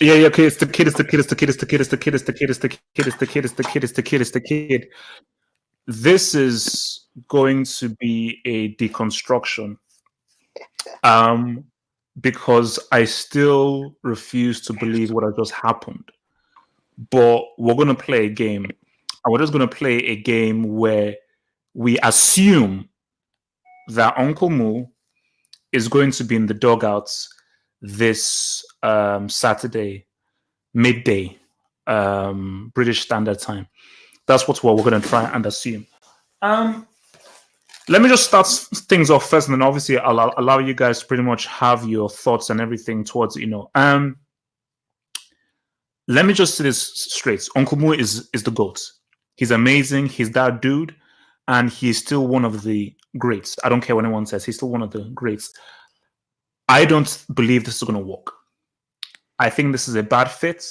Yeah. Okay, it's the kid. It's the kid. It's the kid. It's the kid. It's the kid. It's the kid. It's the kid. It's the kid. It's the kid. It's the kid. It's the kid. This is going to be a deconstruction. Um, because I still refuse to believe what has just happened. But we're going to play a game, and we're just going to play a game where we assume that Uncle Moo is going to be in the dugouts this Saturday, midday, British Standard Time. That's what we're going to try and assume. Um, Let me just start things off first, and then obviously I'll allow you guys to pretty much have your thoughts and everything towards let me just say this straight. Uncle Moo is the GOAT. He's amazing. He's that dude, and he's still one of the greats. I don't care what anyone says. He's still one of the greats. I don't believe this is going to work. I think this is a bad fit,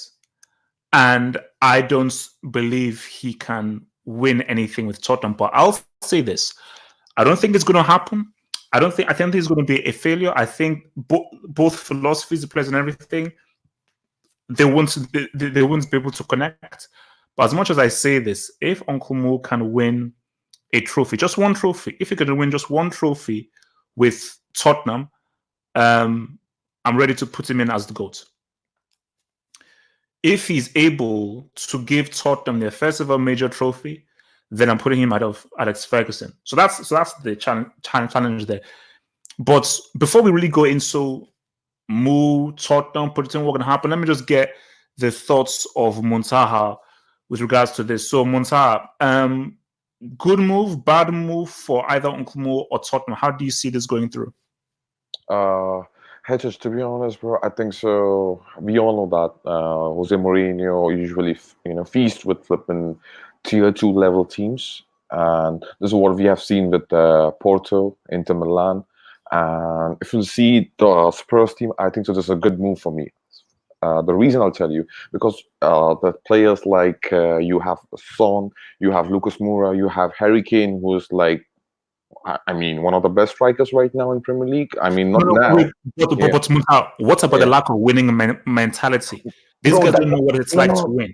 and I don't believe he can win anything with Tottenham. But I'll say this: I don't think it's going to happen. I think it's going to be a failure. I think both philosophies, the players, and everything, they won't be able to connect. But as much as I say this, if Uncle Mo can win a trophy, just one trophy, if he could win just one trophy with Tottenham, I'm ready to put him in as the GOAT. If he's able to give Tottenham their first ever major trophy, then I'm putting him out of Alex Ferguson. So that's the challenge there. But before we really go into Moo, Tottenham, put in what can happen, let me just get the thoughts of Muntaha with regards to this. So Muntaha, good move, bad move for either Uncle Mo or Tottenham. How do you see this going through? Hedges, to be honest, bro, I think so. We all know that Jose Mourinho usually, feast with flipping tier 2 level teams, and this is what we have seen with Porto, Inter Milan, and if you see the Spurs team, I think so. This is a good move for me. The reason I'll tell you, because the players like you have Son, you have Lucas Moura, you have Harry Kane, who's like, I mean, one of the best strikers right now in Premier League. I mean, not now. Wait, but Muntaha, what about the lack of winning mentality? These guys don't know what it's like to win.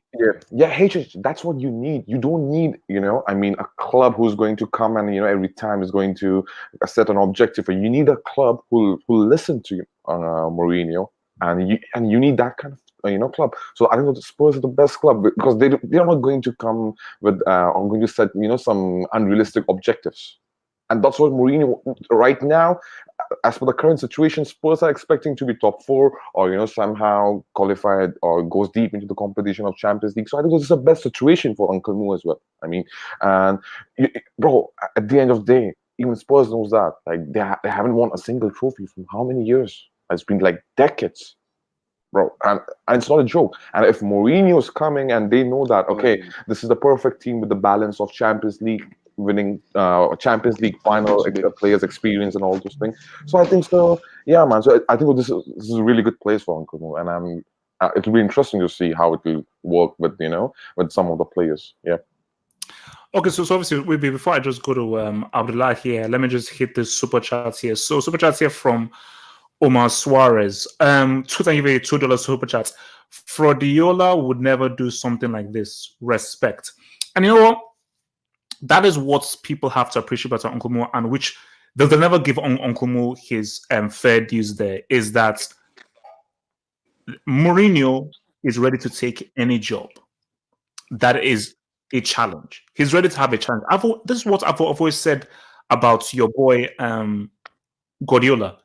Yeah, H. That's what you need. You don't need, I mean, a club who's going to come and every time is going to set an objective. You need a club who listen to Mourinho, and you need that kind of club. So I think the Spurs are the best club because they're not going to come with I'm going to set some unrealistic objectives. And that's what Mourinho right now, as for the current situation, Spurs are expecting to be top 4 or somehow qualified or goes deep into the competition of Champions League. So I think this is the best situation for Uncle Mo as well. I mean, and bro, at the end of the day, even Spurs knows that they haven't won a single trophy from how many years? It's been like decades, bro, and it's not a joke. And if Mourinho's coming and they know that, okay, this is the perfect team with the balance of Champions League winning, Champions League final players experience and all those things. So I think so. Yeah, man. So I think this is a really good place for Uncle Mo, and it will be interesting to see how it will work with with some of the players. Yeah. Okay, so obviously, before I just go to Abdullah here, let me just hit the super chats here. So super chats here from Omar Suarez. $2 super chats. Fraudiola would never do something like this. Respect. And you know what? That is what people have to appreciate about Uncle Mo, and which they'll never give Uncle Mo his fair dues there, is that Mourinho is ready to take any job that is a challenge. He's ready to have a challenge. This is what I've always said about your boy Guardiola.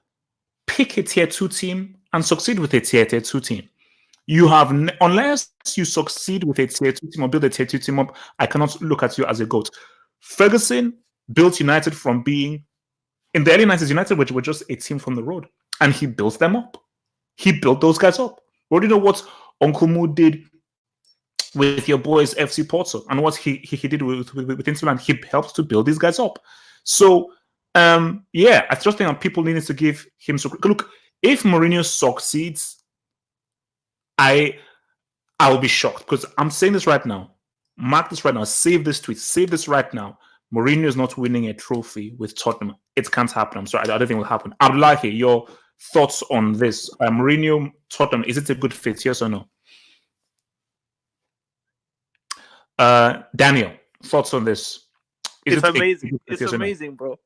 Pick a tier 2 team and succeed with a tier 2 team. You have, unless you succeed with a tier 2 team or build a tier 2 team up, I cannot look at you as a GOAT. Ferguson built United from being, in the early 90s, United were just a team from the road, and he built them up. He built those guys up. Well, you know what Uncle Mo did with your boys FC Porto, and what he did with Inter Milan? He helped to build these guys up. So, I just think that people need to give him some. Look, if Mourinho succeeds, I will be shocked, because I'm saying this right now. Mark this right now. Save this tweet. Save this right now. Mourinho is not winning a trophy with Tottenham. It can't happen. I'm sorry. I don't think it will happen. Abdullahi, your Thoughts on this? Mourinho, Tottenham, is it a good fit? Yes or no? Daniel, thoughts on this? It's amazing. It's amazing, bro.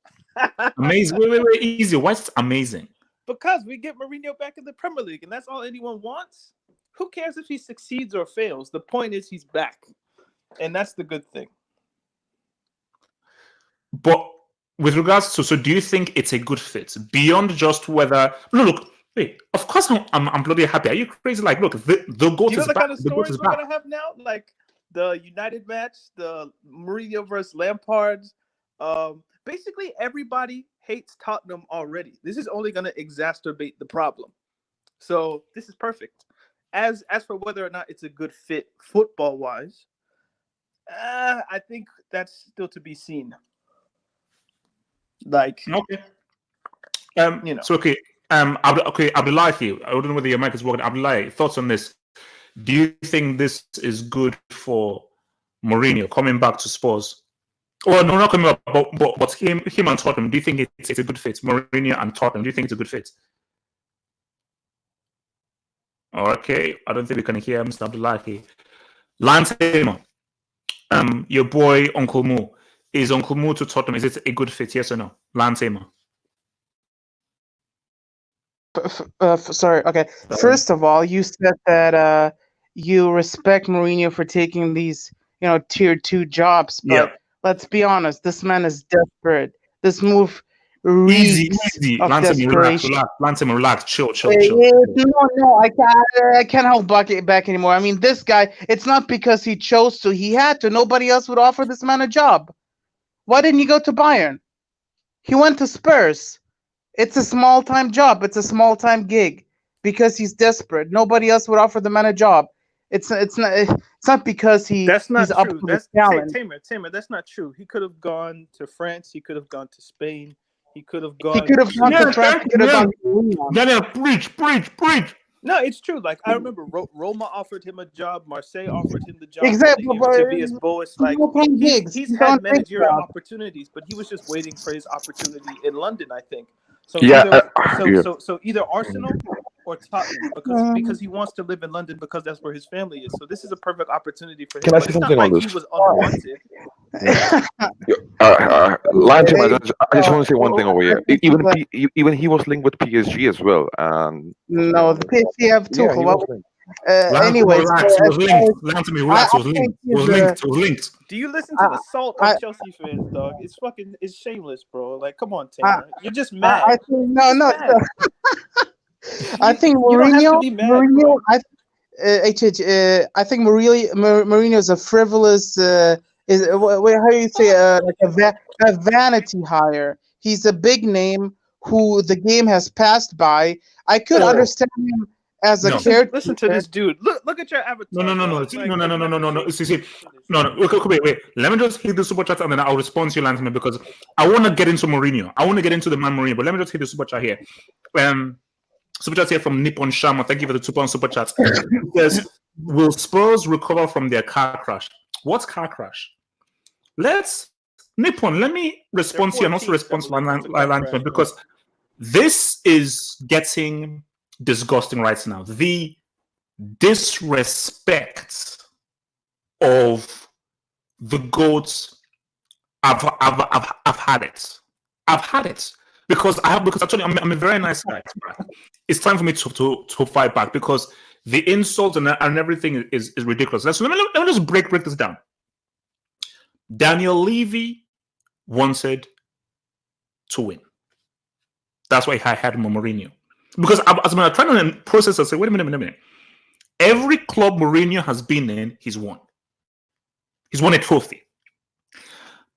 Amazing. Wait. Easy. Why is it amazing? Because we get Mourinho back in the Premier League, and that's all anyone wants. Who cares if he succeeds or fails? The point is he's back, and that's the good thing. But with regards to, so do you think it's a good fit beyond just whether? No, look. Wait, of course I'm bloody happy. Are you crazy? Like, look, the goat you know is the back. kind of stories we're gonna have now, like the United match, the Mourinho versus Lampard. Basically, everybody hates Tottenham already. This is only gonna exacerbate the problem. So this is perfect. As for whether or not it's a good fit football wise, I think that's still to be seen. Like, okay, you know. So okay, Abdullahi, I don't know whether your mic is working. Abdullahi, thoughts on this? Do you think this is good for Mourinho coming back to Spurs? Well, no, not coming back, but him and Tottenham. Do you think it's a good fit? Mourinho and Tottenham. Do you think it's a good fit? Okay, I don't think we can hear Mr. Abdullahi. Lance Tamer, your boy Uncle Mo. Is Uncle Mo to Tottenham? Is it a good fit? Yes or no? Lance Tamer. Sorry. Okay. First of all, you said that you respect Mourinho for taking these, tier 2 jobs. But let's be honest, this man is desperate. This move Easy. of desperation. Lance, relax. Chill. No, I can't hold back anymore. I mean, this guy, it's not because he chose to. He had to. Nobody else would offer this man a job. Why didn't he go to Bayern? He went to Spurs. It's a small-time job. It's a small-time gig because he's desperate. Nobody else would offer the man a job. It's not because he's up to the challenge. Tamer, that's not true. He could have gone to France. He could have gone to Spain. He could have gone. to France. He could have gone to Daniel, preach. No, it's true. Like, I remember Roma offered him a job. Marseille offered him the job. Exactly. To be his Boas. Like, he's had managerial opportunities, but he was just waiting for his opportunity in London, I think. So so either Arsenal or Tottenham, because he wants to live in London because that's where his family is. So this is a perfect opportunity for him. Can I say something on this? He was unwanted. I just want to say one thing over here. Even he was linked with PSG as well. No, the PSG have two. Anyways, was linked. Do you listen to the salt of Chelsea fans, dog? It's shameless, bro. Like, come on, Tamer. You're just mad. I think I think Mourinho. I think Mourinho is a frivolous. How do you say? Like a vanity hire. He's a big name who the game has passed by. I could understand him as a character. Listen to this dude. Look at your avatar. No. See. No. Wait. Let me just hit the super chat and then I'll respond to you, Lance, because I want to get into Mourinho. I want to get into the man Mourinho, but let me just hit the super chat here. Super chat here from Nippon Shama. Thank you for the 2 pound super chat. Says, will Spurs recover from their car crash? What's car crash? Nippon, let me respond to you and also respond to Lance, because this is getting disgusting right now. The disrespect of the goats. I've had it. Because actually I'm a very nice guy. It's time for me to fight back because the insult and everything is ridiculous. So let me just break this down. Daniel Levy wanted to win. That's why I had Mourinho. Because as I'm trying to process, I say, wait a minute. Every club Mourinho has been in, he's won. He's won a trophy.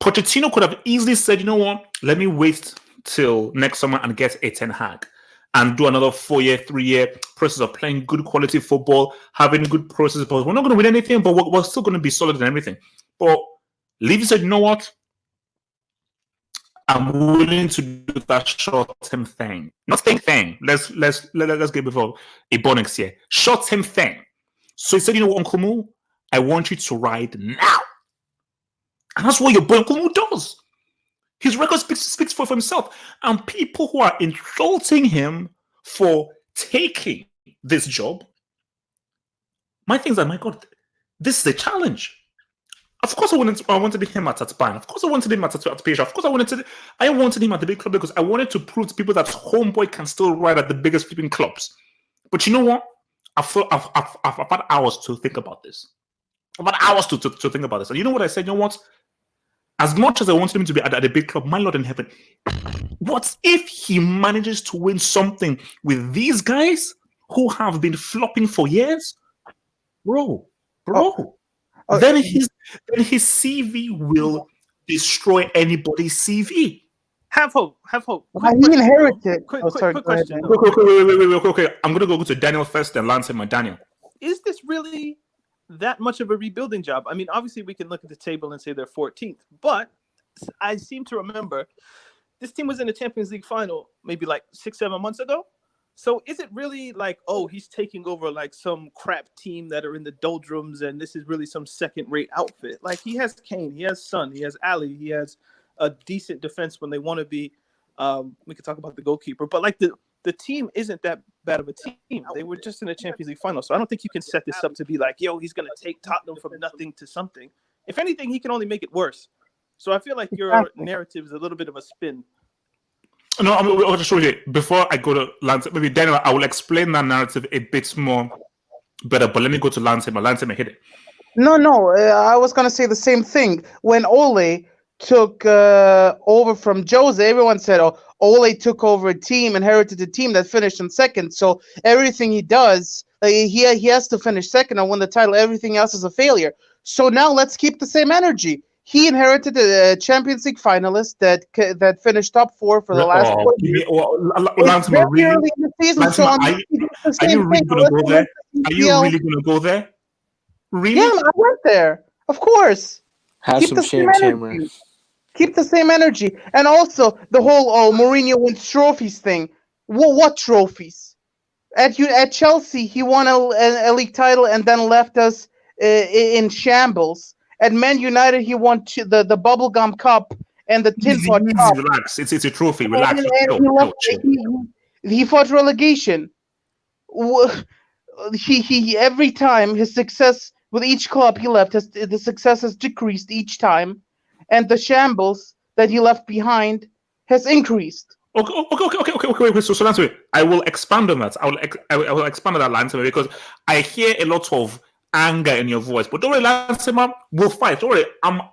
Pochettino could have easily said, you know what, let me wait till next summer and get a Ten Hag and do another 4-year, 3-year process of playing good quality football, having good process. But we're not going to win anything, but we're still going to be solid and everything. But Levy said, you know what? I'm willing to do that short-term thing. Not thing. Let's get before a ball next year. Short-term thing. So he said, you know what, Uncle Mo? I want you to ride now. And that's what your boy Uncle Mo does. His record speaks for himself. And people who are insulting him for taking this job, my things are, my God, this is a challenge. Of course, I wanted him at Bayern. Of course, I wanted him at PSG. Of course, I wanted him at the big club because I wanted to prove to people that homeboy can still ride at the biggest flipping clubs. But you know what? I've had hours to think about this. I've had hours to think about this. And you know what I said? You know what? As much as I wanted him to be at a big club, my Lord in heaven, what if he manages to win something with these guys who have been flopping for years? Bro. Then his CV will destroy anybody's CV. Have hope. He inherited. Quick Go ahead, question. Wait. Okay. I'm gonna go to Daniel first, then Lance and my Daniel. Is this really that much of a rebuilding job? I mean, obviously we can look at the table and say they're 14th, but I seem to remember this team was in the Champions League final maybe like 6-7 months ago. So is it really like, oh, he's taking over like some crap team that are in the doldrums and this is really some second-rate outfit? Like, he has Kane, he has Son, he has Ali, he has a decent defense when they want to be. We could talk about the goalkeeper, but like the team isn't that bad of a team. They were just in the Champions League final. So I don't think you can set this up to be like, yo, he's going to take Tottenham from nothing to something. If anything, he can only make it worse. So I feel like your narrative is a little bit of a spin. No, I'll just show you. Before I go to Lance, maybe Daniel, I will explain that narrative a bit more better. But let me go to Lance. Lance may hit it. No, I was going to say the same thing. When Ole took over from Jose, everyone said, oh, Ole took over a team, inherited a team that finished in second. So everything he does, he has to finish second and win the title. Everything else is a failure. So now let's keep the same energy. He inherited a Champions League finalist that finished top 4 for the last 4 years. Lance, It's very early in the season, so are you really going to go there? Are you really going to go there? Really? Yeah, I went there. Of course. Have some shame, Cameron. Keep the same energy. And also, the whole Mourinho wins trophies thing. What trophies? At Chelsea, he won a league title and then left us in shambles. At Man United, he won the Bubblegum Cup and the Tin Pot Cup. Relax. It's a trophy. Relax. He fought relegation. He every time his success with each club he left, the success has decreased each time, and the shambles that he left behind has increased. Okay. So Lance, I will expand on that. I will expand on that, Lance, because I hear a lot of anger in your voice. But don't worry, Lance, we'll fight. Don't worry,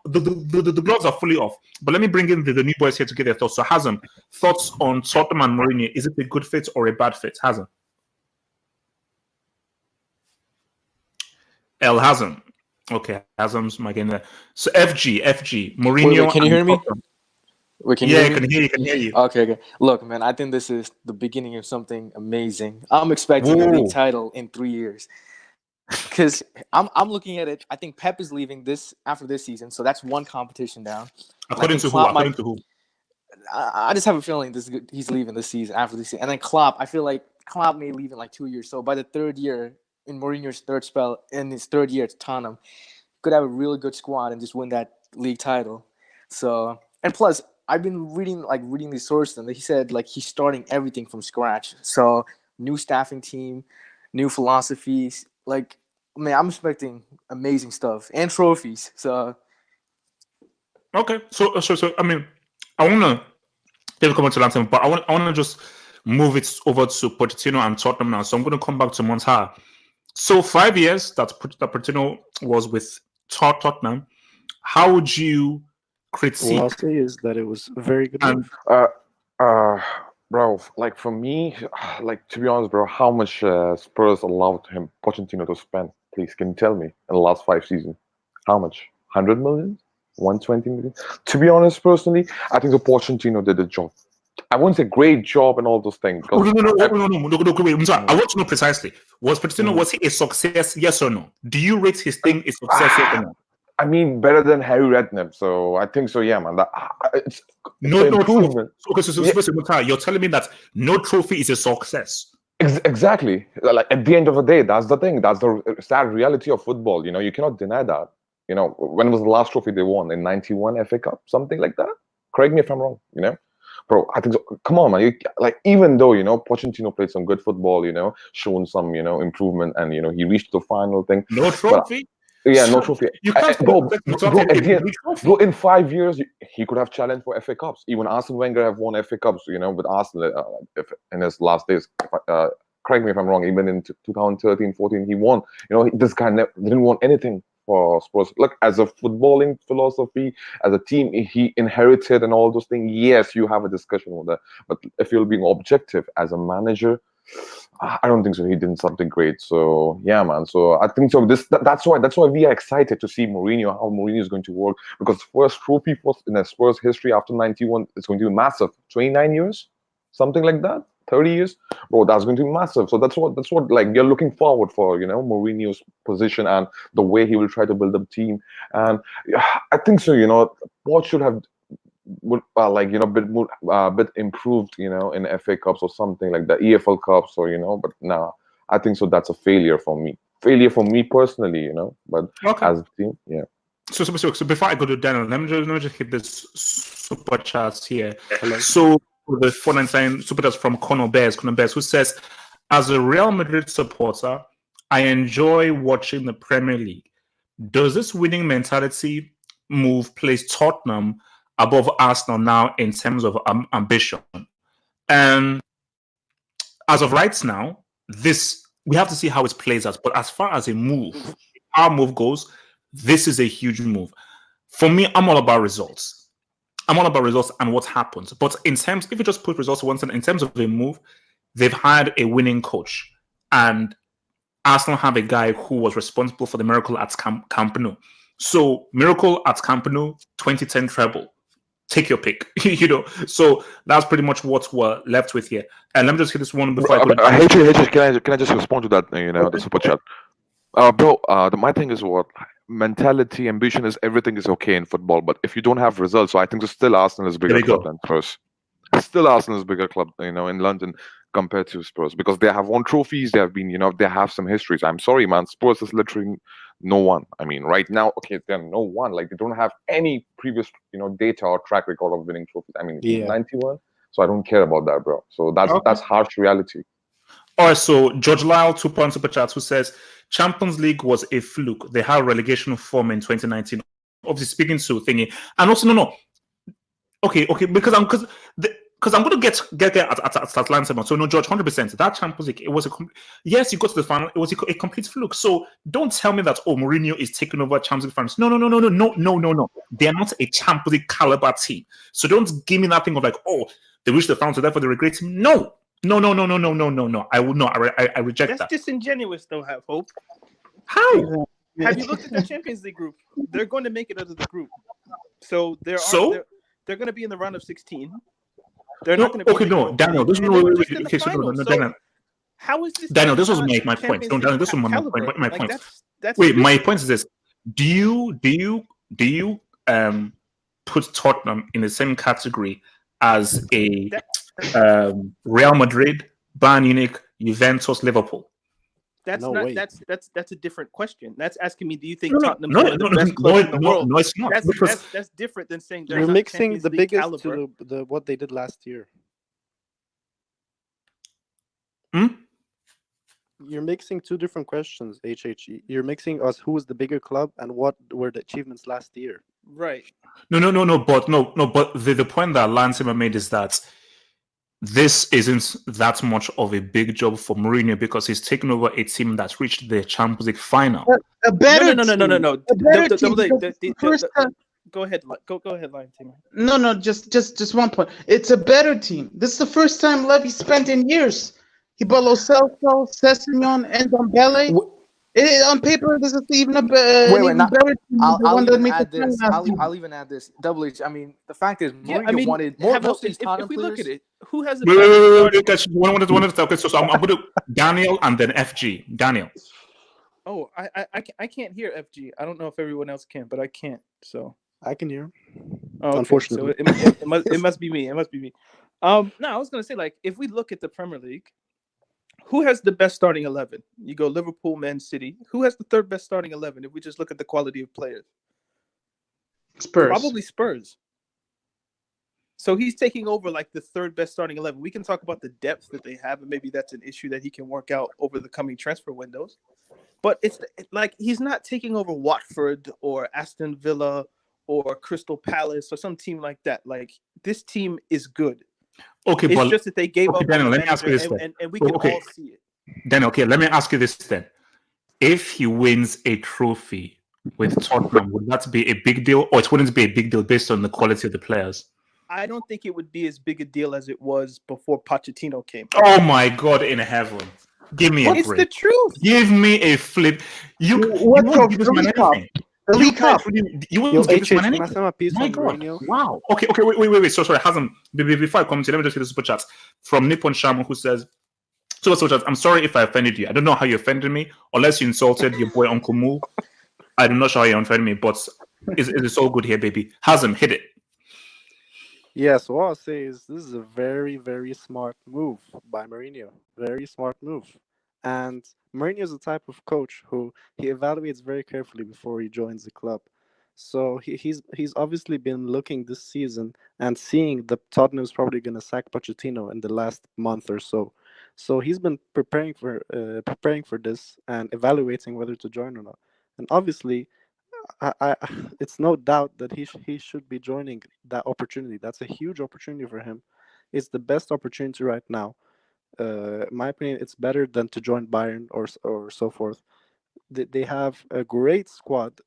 the gloves are fully off. But let me bring in the new boys here to get their thoughts. So Hazem, thoughts on Tottenham and Mourinho? Is it a good fit or a bad fit? Hazem. El Hazem. Okay, Hazem's my game there. So FG, Mourinho. Wait, can you hear me? Wait, can you hear you. Okay. Look, man, I think this is the beginning of something amazing. I'm expecting a league title in 3 years. Because I'm looking at it, I think Pep is leaving after this season, so that's one competition down. According to who? I just have a feeling he's leaving this season after this season. And then Klopp, I feel like Klopp may leave in like 2 years. So by the third year, in Mourinho's third spell, in his third year at Tottenham, could have a really good squad and just win that league title. So, and plus, I've been reading these sources, and he said like he's starting everything from scratch. So new staffing team, new philosophies. Like, man, I'm expecting amazing stuff and trophies. So, okay. So I mean, I want to come to Latin, but I want to just move it over to Pochettino and Tottenham now. So I'm going to come back to Monta. So 5 years that Pochettino was with Tottenham. How would you critique? What I'll say is that it was a very good move. Bro, like for me, like to be honest, bro, how much Spurs allowed him Pochettino to spend? Please, can you tell me in the last 5 seasons? How much? 100 million? 120 million? To be honest, personally, I think the Pochettino did a job. I wouldn't say great job and all those things. No, wait. I'm sorry. I want to know precisely. Was Pochettino was he a success? Yes or no? Do you rate his thing a success? Yes or no? I mean, better than Harry Redknapp, so I think so. Yeah, man. It's no improvement. Okay, so you're telling me that no trophy is a success. Exactly. Like at the end of the day, that's the thing. That's the sad reality of football. You know, you cannot deny that. You know, when was the last trophy they won? In '91 FA Cup, something like that. Correct me if I'm wrong. You know, bro. I think so. Come on, man. Like, even though Pochettino played some good football, shown some improvement, and he reached the final thing. No But trophy. yeah, no trophy. You can't Bro, expect bro, yourself at the a end, big trophy. bro, in 5 years, he could have challenged for FA Cups. Even Arsene Wenger have won FA Cups, with Arsenal in his last days. Correct me if I'm wrong. Even in 2013, 14, he won. This guy didn't want anything for Spurs. Look, as a footballing philosophy, as a team he inherited and all those things, yes, you have a discussion with that. But if you're being objective as a manager, I don't think so. He did something great. So yeah, man. So I think so. That's why we are excited to see Mourinho, how Mourinho is going to work, because first trophy in the Spurs history after 91 is going to be massive. 29 years, something like that. 30 years, bro. That's going to be massive. So that's what like you're looking forward for. Mourinho's position and the way he will try to build up team. And I think so. What should have bit improved, in FA Cups or something like that, EFL Cups or but nah, I think so. That's a failure for me. Failure for me personally, But Okay. as a team, yeah. So before I go to Daniel, let me just hit this super chats here. Hello. So the 499 super chats from Conor Bears, who says, as a Real Madrid supporter, I enjoy watching the Premier League. Does this winning mentality move place Tottenham above Arsenal now in terms of ambition? And as of right now, we have to see how it plays out. But as far as our move goes, this is a huge move. For me, I'm all about results. I'm all about results and what happens. But if you just put results to one side, in terms of a move, they've hired a winning coach. And Arsenal have a guy who was responsible for the miracle at Camp Nou. So, miracle at Camp Nou, 2010 treble. Take your pick, So that's pretty much what we're left with here. And let me just hit this one before I go. I hate you. Can I just respond to that? The super chat. Bro, my thing is what mentality, ambition is everything is okay in football, but if you don't have results, so I think still Arsenal is a bigger club than Spurs. Still Arsenal is a bigger club, in London compared to Spurs because they have won trophies. They have been, they have some histories. I'm sorry, man. Spurs is literally no one. I mean, right now, okay, they're no one. Like they don't have any previous, data or track record of winning trophies. I mean, 91. So I don't care about that, bro. So that's harsh reality. All right, so George Lyle, 2 points super chat, who says Champions League was a fluke. They had relegation form in 2019. Obviously, speaking to thingy, and also no. Okay, because I'm going to get at Atlanta. So no, George, 100%. That Champions League, it was yes, you got to the final. It was a complete fluke. So don't tell me that Mourinho is taking over Champions League finals. No. They are not a Champions League caliber team. So don't give me that thing of like, they reached the final, so therefore they regret him. No. I would not. I reject that. That's disingenuous, though. Have hope. How? Have you looked at the Champions League group? They're going to make it out of the group. So they're going to be in the round of 16. They're not going to be. Okay, no, Daniel. This Daniel. How is this? Daniel, this was my point. No, Daniel, this was my point. Wait, my point is this: Do you put Tottenham in the same category as a Real Madrid, Bayern Munich, Juventus, Liverpool? That's No not. way. That's a different question. That's asking me, do you think No, Tottenham's one of the best clubs in the world? No, it's not. That's different than saying they're You're not mixing Champions the League biggest caliber. to the what they did last year. You're mixing two different questions, HHE. You're mixing us who is the bigger club and what were the achievements last year. Right. No. But the point that Lansima made is that this isn't that much of a big job for Mourinho because he's taken over a team that's reached the Champions League final. A better No. A better team. Go ahead. Go ahead, Lion Team. No. Just 1 point. It's a better team. This is the first time Levy spent in years. He bought Lo Celso, Sessegnon, and Dembele. On paper, this is even a better team. I'll even add this. Double H. I mean, the fact is, Mourinho wanted more. Most of these Tottenham if we players. look at it, who has a Okay, so I'm going to Daniel and then FG. Daniel. Oh, I can't hear FG. I don't know if everyone else can, but I can't. So I can hear. okay. Unfortunately, so it must be me. It must be me. No, I was gonna say, like, if we look at the Premier League, who has the best starting 11? You go Liverpool, Man City. Who has the third best starting 11? If we just look at the quality of players, Spurs. probably Spurs. So he's taking over like the third best starting 11. We can talk about the depth that they have, and maybe that's an issue that he can work out over the coming transfer windows. But it's like he's not taking over Watford or Aston Villa or Crystal Palace or some team like that. Like this team is good. Okay, It's but just that they gave up Daniel, on the let me ask you manager, this and we can all see it. Then okay, let me ask you this then. If he wins a trophy with Tottenham, would that be a big deal, or it wouldn't be a big deal based on the quality of the players? I don't think it would be as big a deal as it was before Pochettino came. Oh my God in heaven! Give me a It's break. the truth. Give me a flip. You What won't trophy? give this The man League Cup. anything. The You League Cup. can't really. You Yo, won't give this man HH, can I anything. say my piece My on God! Mourinho? Wow. Okay. Wait. So sorry, Hassan. Before I come to you, let me just read the super chats from Nippon Shaman, who says, "Super chats. I'm sorry if I offended you. I don't know how you offended me, unless you insulted your boy Uncle Moo. I'm not sure how you offended me, but it's all good here, baby. Hassan, hit it." Yeah, so what I'll say is this is a very, very smart move by Mourinho. Very smart move. And Mourinho is the type of coach who he evaluates very carefully before he joins the club. So he's obviously been looking this season and seeing that Tottenham's probably going to sack Pochettino in the last month or so. So he's been preparing for this and evaluating whether to join or not. And obviously, I it's no doubt that he should be joining that opportunity. That's a huge opportunity for him. It's the best opportunity right now. In my opinion, it's better than to join Bayern or so forth. They have a great squad,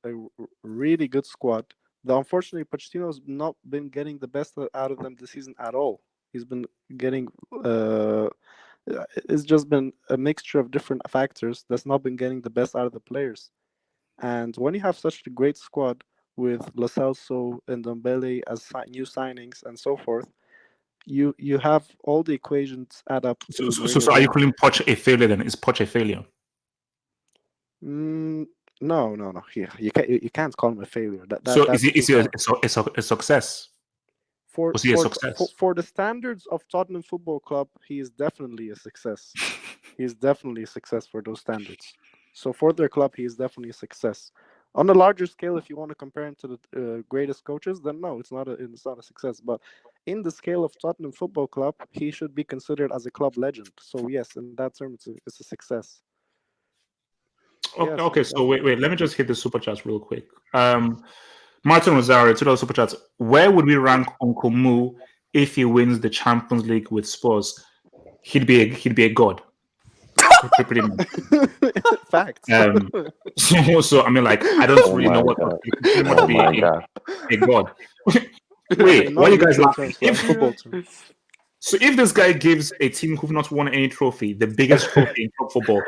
really good squad. Though unfortunately, Pochettino's not been getting the best out of them this season at all. He's been getting it's just been a mixture of different factors that's not been getting the best out of the players. And when you have such a great squad with Lo Celso and Ndombele as new signings and so forth, you have all the equations add up to Mourinho So are you going. calling Poch a failure then? Is Poch a failure? No. You can't call him a failure. So That's is too he far. a success? For Was he a for success? for the standards of Tottenham Football Club, he is definitely a success. He is definitely a success for those standards. So for their club, he is definitely a success. On a larger scale, if you want to compare him to the greatest coaches, then no, it's not a success. But in the scale of Tottenham Football Club, he should be considered as a club legend. So yes, in that term, it's a success. Yes, Okay. So definitely. wait. Let me just hit the super chats real quick. Martin Rosario, $2 super chats. Where would we rank Uncle Moo if he wins the Champions League with Spurs? He'd be a god. Pretty much. Facts. So I mean, like, I don't Oh really know my what God. he could pretty much Oh be my God. a god. In Wait, why are you guys non-literal laughing? terms, but in football terms. So if this guy gives a team who've not won any trophy the biggest trophy in club football,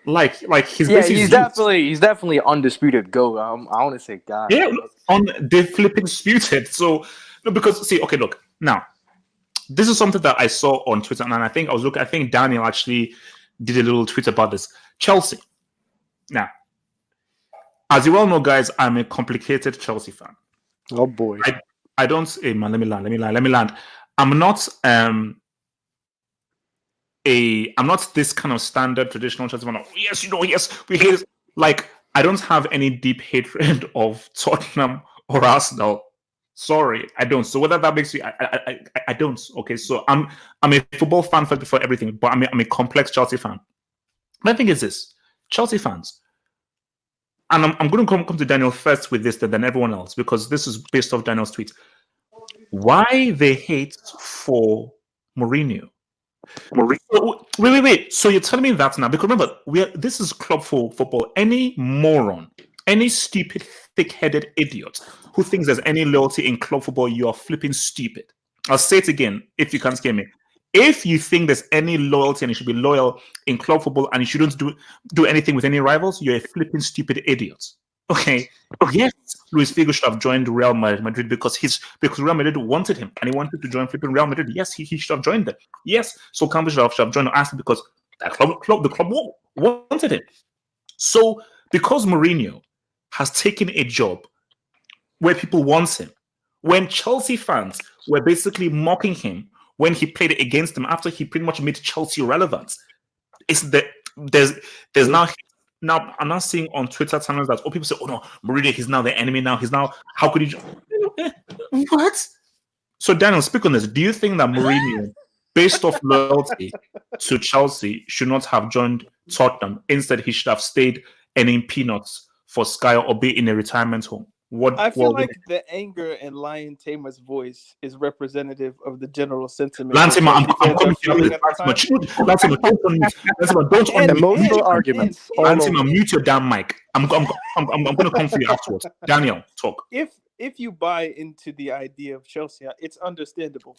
like he's Yeah, basically he's definitely undisputed GOAT. I want to say God. yeah, on the flipping disputed. So no, because see, okay, look now. This is something that I saw on Twitter, and I think I think Daniel actually did a little tweet about this. Chelsea. Now, as you well know, guys, I'm a complicated Chelsea fan. Oh boy. I don't. Hey man, let me land. I'm not I'm not this kind of standard traditional Chelsea fan. Yes, we hate. Like, I don't have any deep hatred of Tottenham or Arsenal. Sorry, I don't. So whether that makes you, I don't. Okay, so I'm a football fan for everything, but I'm a complex Chelsea fan. My thing is this: Chelsea fans, and I'm going to come to Daniel first with this, than everyone else, because this is based off Daniel's tweet. Why they hate for Mourinho? Wait. So you're telling me that now? Because remember, this is club for football. Any moron, any stupid, thick-headed idiot who thinks there's any loyalty in club football, you are flipping stupid. I'll say it again if you can't scare me. If you think there's any loyalty and you should be loyal in club football and you shouldn't do anything with any rivals, you're a flipping stupid idiot. Okay. Yes, Luis Figo should have joined Real Madrid because Real Madrid wanted him and he wanted to join flipping Real Madrid. Yes, he should have joined them. Yes, so Campbell should have joined Arsenal because the club wanted him. So because Mourinho has taken a job where people want him, when Chelsea fans were basically mocking him when he played against them after he pretty much made Chelsea relevant, there's now I'm not seeing on Twitter channels that people say, "Oh no, Mourinho, he's now the enemy. Now how could he?" What? So Daniel, speak on this. Do you think that Mourinho, based off loyalty to Chelsea, should not have joined Tottenham? Instead, he should have stayed earning peanuts for Sky or be in a retirement home. I feel like the anger in Lion Tamer's voice is representative of the general sentiment. Lansima, I'm Chelsea fans coming are to you. feeling at the time. Lansima, don't unmute. Lansima, don't And- unmute. Emotional arguments. all Lansima, over. mute your damn mic. I'm going to come for you afterwards. Daniel, talk. If you buy into the idea of Chelsea, it's understandable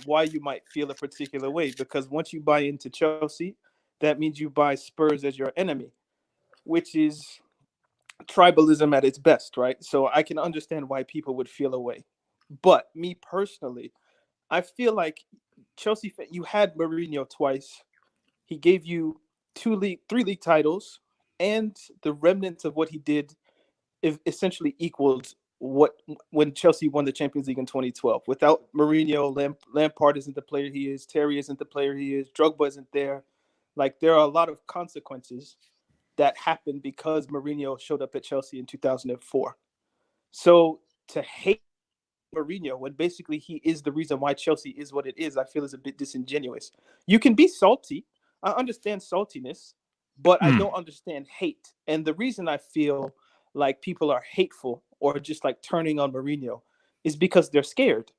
why you might feel a particular way, because once you buy into Chelsea, that means you buy Spurs as your enemy, which is tribalism at its best, right? So I can understand why people would feel a way. But me personally, I feel like Chelsea, you had Mourinho twice. He gave you 3 league titles, and the remnants of what he did essentially equaled when Chelsea won the Champions League in 2012. Without Mourinho, Lampard isn't the player he is. Terry isn't the player he is. Drogba isn't there. Like, there are a lot of consequences that happened because Mourinho showed up at Chelsea in 2004. So to hate Mourinho when basically he is the reason why Chelsea is what it is, I feel is a bit disingenuous. You can be salty. I understand saltiness, but I don't understand hate. And the reason I feel like people are hateful or just like turning on Mourinho is because they're scared.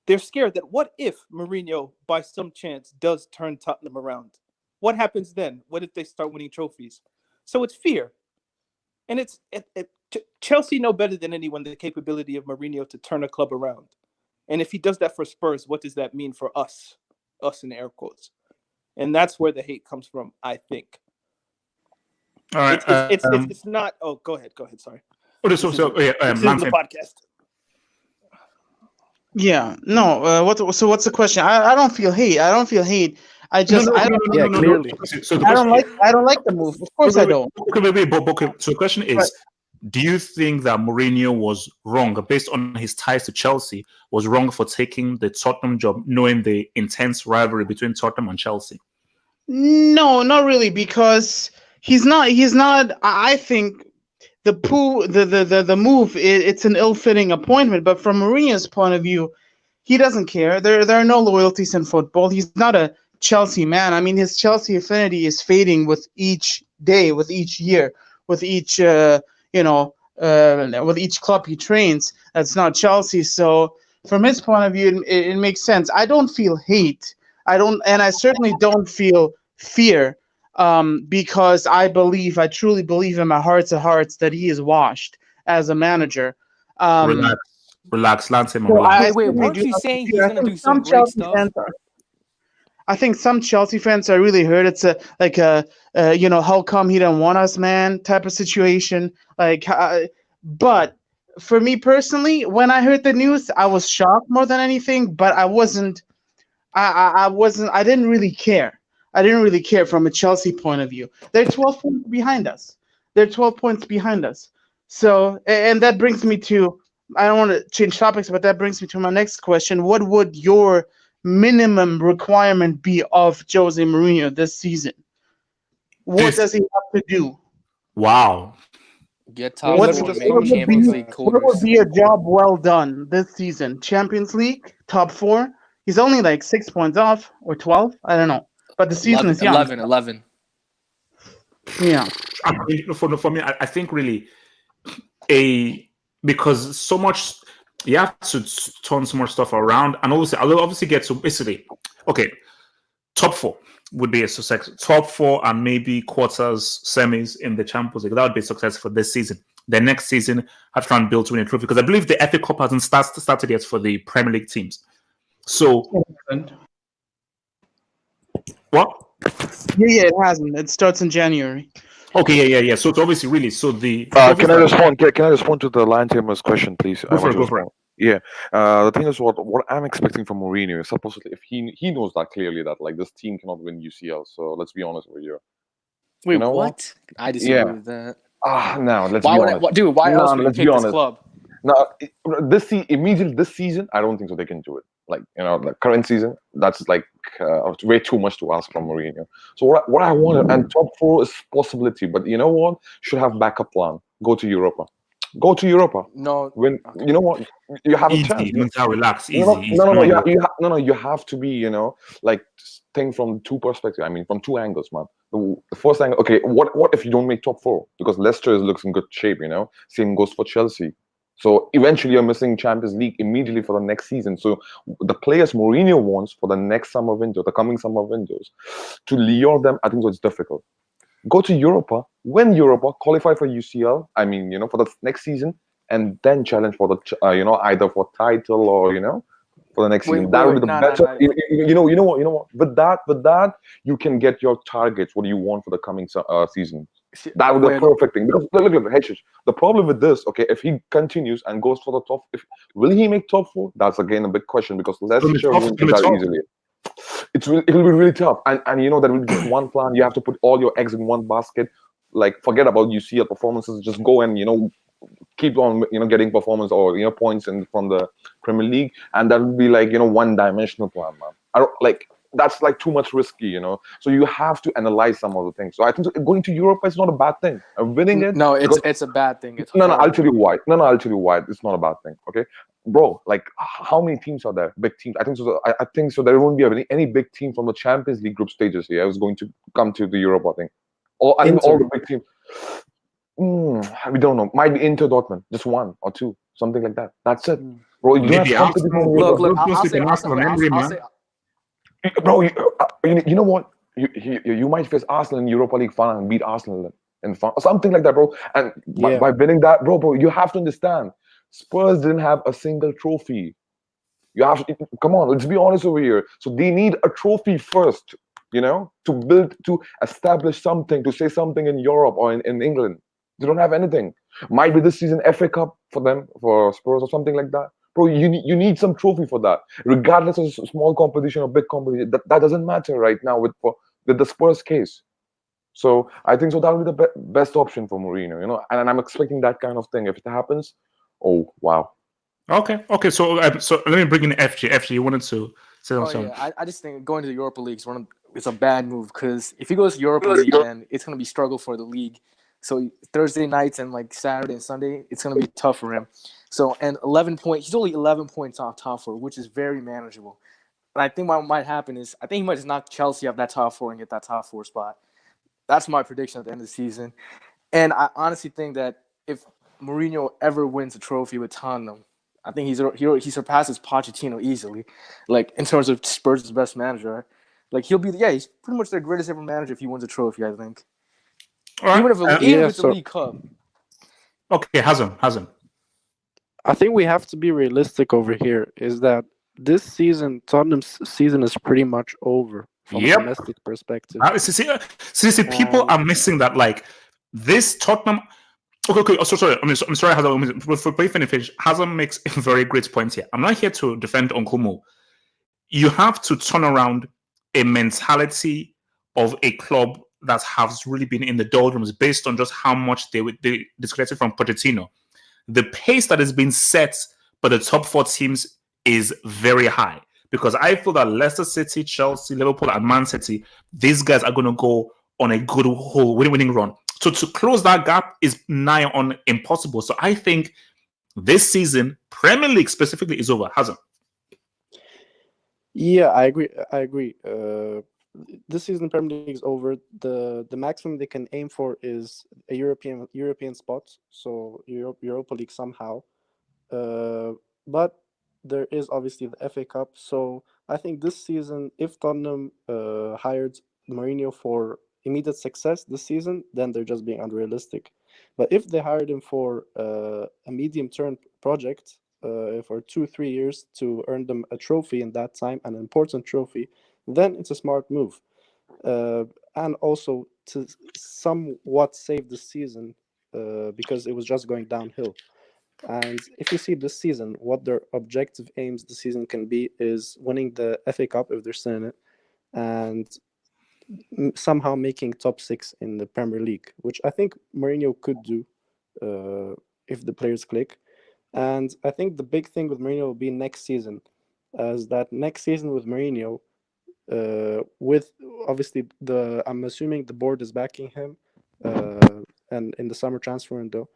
They're scared that what if Mourinho, by some chance, does turn Tottenham around? What happens then? What if they start winning trophies? So it's fear. And Chelsea know better than anyone the capability of Mourinho to turn a club around. And if he does that for Spurs, what does that mean for us? Us in air quotes. And that's where the hate comes from, I think. All right. It's not. Oh, go ahead. Sorry. This is the podcast. Yeah. No. What's the question? I don't feel hate. I just Clearly. So the I question, don't like the move. Of course I don't. Okay. So the question is, do you think that Mourinho was wrong, based on his ties to Chelsea, was wrong for taking the Tottenham job, knowing the intense rivalry between Tottenham and Chelsea? No, not really, because he's not. I think the move, it's an ill-fitting appointment. But from Mourinho's point of view, he doesn't care. There are no loyalties in football. He's not a Chelsea man. I mean, his Chelsea affinity is fading with each day, with each year, with each with each club he trains. That's not Chelsea. So from his point of view, it makes sense. I don't feel hate. I certainly don't feel fear, because I truly believe in my hearts of hearts that he is washed as a manager. Relax, Lance. Wait, weren't you saying he's going to do some great stuff? I think some Chelsea fans are really hurt. It's how come he didn't want us, man, type of situation. But for me personally, when I heard the news, I was shocked more than anything. But I wasn't. I didn't really care. I didn't really care from a Chelsea point of view. They're 12 points behind us. So, and that brings me to, I don't want to change topics, but that brings me to my next question. What would your minimum requirement be of Jose Mourinho this season? What does he have to do? Wow. Get top What four, would make Champions League What would quarters. be a job well done this season? Champions League, top 4. He's only like 6 points off, or 12. I don't know. But the season is young. 11. Yeah. I mean, for me, I think really because so much you have to turn some more stuff around, and I'll obviously get to basically top 4 would be a success. Top 4 and maybe quarters, semis in the Champions League. That would be a success for this season. The next season, have to try and build to win a trophy, because I believe the FA Cup hasn't started yet for the Premier League teams. So what? Yeah, it hasn't. It starts in January. Okay, yeah. So it's obviously really the. Can I respond? Can I respond to the Lion Tamer's question, please? Go for it. Yeah. The thing is, what I'm expecting from Mourinho is supposedly, if he knows that clearly, that like this team cannot win UCL. So let's be honest with you. Wait, You know what? I disagree with that. No, let's Why be would honest. why else would you let's pick be this honest. club? No, immediately this season, I don't think so they can do it. Like, the current season, that's like way too much to ask from Mourinho. So what I want, and top 4 is possibility, but you know what? Should have backup plan. Go to Europa. Go to Europa. No, When okay. you know what, you have a chance. Easy, mental relax, No, easy, easy. no, no, no, Come on, no, you have to be, like think from two perspectives. I mean, from two angles, man. The first angle, okay, what if you don't make top four? Because Leicester looks in good shape. Same goes for Chelsea. So eventually, you're missing Champions League immediately for the next season. So the players Mourinho wants for the next summer window, the coming summer windows, to lure them, I think so it's difficult. Go to Europa, win Europa, qualify for UCL. I mean, for the next season, and then challenge for the either for title or for the next Wait, season. wait, That would wait. be the Nah, nah, better. nah. You know what. With that, you can get your targets. What do you want for the coming season? See, That would be the wait, perfect thing. Because look, hey, the problem with this, okay, if he continues and goes for the top, will he make top four? That's again a big question because Leicester tough, won't it's do that tough. easily. It'll be really tough, and there will be just one plan. You have to put all your eggs in one basket. Like forget about UCL performances. Just go and keep on getting performance or points from the Premier League, and that would be like one-dimensional plan, man. I don't like that's like too much risky. So you have to analyze some of the things. So I think going to Europe is not a bad thing. Winning it, no, because it's a bad thing. It's no, I'll horrible. tell you why. No, I'll tell you why. It's not a bad thing. Okay, bro. Like, how many teams are there? Big teams. I think so. I think so. There won't be any big team from the Champions League group stages here. I was going to come to the Europe, I think. I think all Inter. the big teams. We don't know. Might be Inter Dortmund, just one or two, something like that. That's it, bro. You don't Maybe have competition in Arsenal. Europe. Look, Don't I'll sleep say on Arsenal. Arsenal and Emery, I'll man. say Bro, you know what? You might face Arsenal in Europa League final and beat Arsenal in final, something like that, bro. And Yeah. by winning that, bro, you have to understand. Spurs didn't have a single trophy. You have to come on. Let's be honest over here. So they need a trophy first, to establish something, to say something in Europe or in England. They don't have anything. Might be this season FA Cup for them, for Spurs or something like that. Bro, you need some trophy for that. Regardless of small competition or big competition, that doesn't matter right now with the Spurs case. So I think so that will be the best option for Mourinho, and I'm expecting that kind of thing. If it happens, oh wow. Okay. So let me bring in FG. FG, you wanted to say Oh something? yeah, I just think going to the Europa League it's a bad move because if he goes to Europa League, then it's gonna be struggle for the league. So Thursday nights and like Saturday and Sunday, it's gonna be tough for him. So and 11 points, he's only 11 points off top four, which is very manageable. And I think what might happen is I think he might just knock Chelsea off that top four and get that top four spot. That's my prediction at the end of the season. And I honestly think that if Mourinho ever wins a trophy with Tottenham, I think he surpasses Pochettino easily, like in terms of Spurs' best manager. Like he's pretty much their greatest ever manager if he wins a trophy. I think, All right. even if it's so a League Cup. Okay, Hazem. I think we have to be realistic over here. Is that this season, Tottenham's season is pretty much over from a Yep. domestic perspective. See, people are missing that. Like this Tottenham. Okay. Oh, so sorry. I'm sorry, Hazem. For finish, Hazem makes a very great point here. I'm not here to defend Nkumu. You have to turn around a mentality of a club that has really been in the doldrums based on just how much they disconnected from Pochettino. The pace that has been set by the top four teams is very high because I feel that Leicester City, Chelsea, Liverpool, and Man City, these guys are going to go on a good whole winning run. So to close that gap is nigh on impossible. So I think this season, Premier League specifically, is over. Hasn't? Yeah, I agree. This season Premier League is over. The maximum they can aim for is a European spot, so Europa League somehow. But there is obviously the FA Cup. So I think this season, if Tottenham hired Mourinho for immediate success this season, then they're just being unrealistic. But if they hired him for a medium-term project, for 2-3 years to earn them a trophy in that time, an important trophy, then it's a smart move. And also to somewhat save the season because it was just going downhill. And if you see this season, what their objective aims this season can be is winning the FA Cup if they're still in it, and somehow making top 6 in the Premier League, which I think Mourinho could do if the players click. And I think the big thing with Mourinho will be next season, as that next season with Mourinho, with obviously I'm assuming the board is backing him, and in the summer transfer window,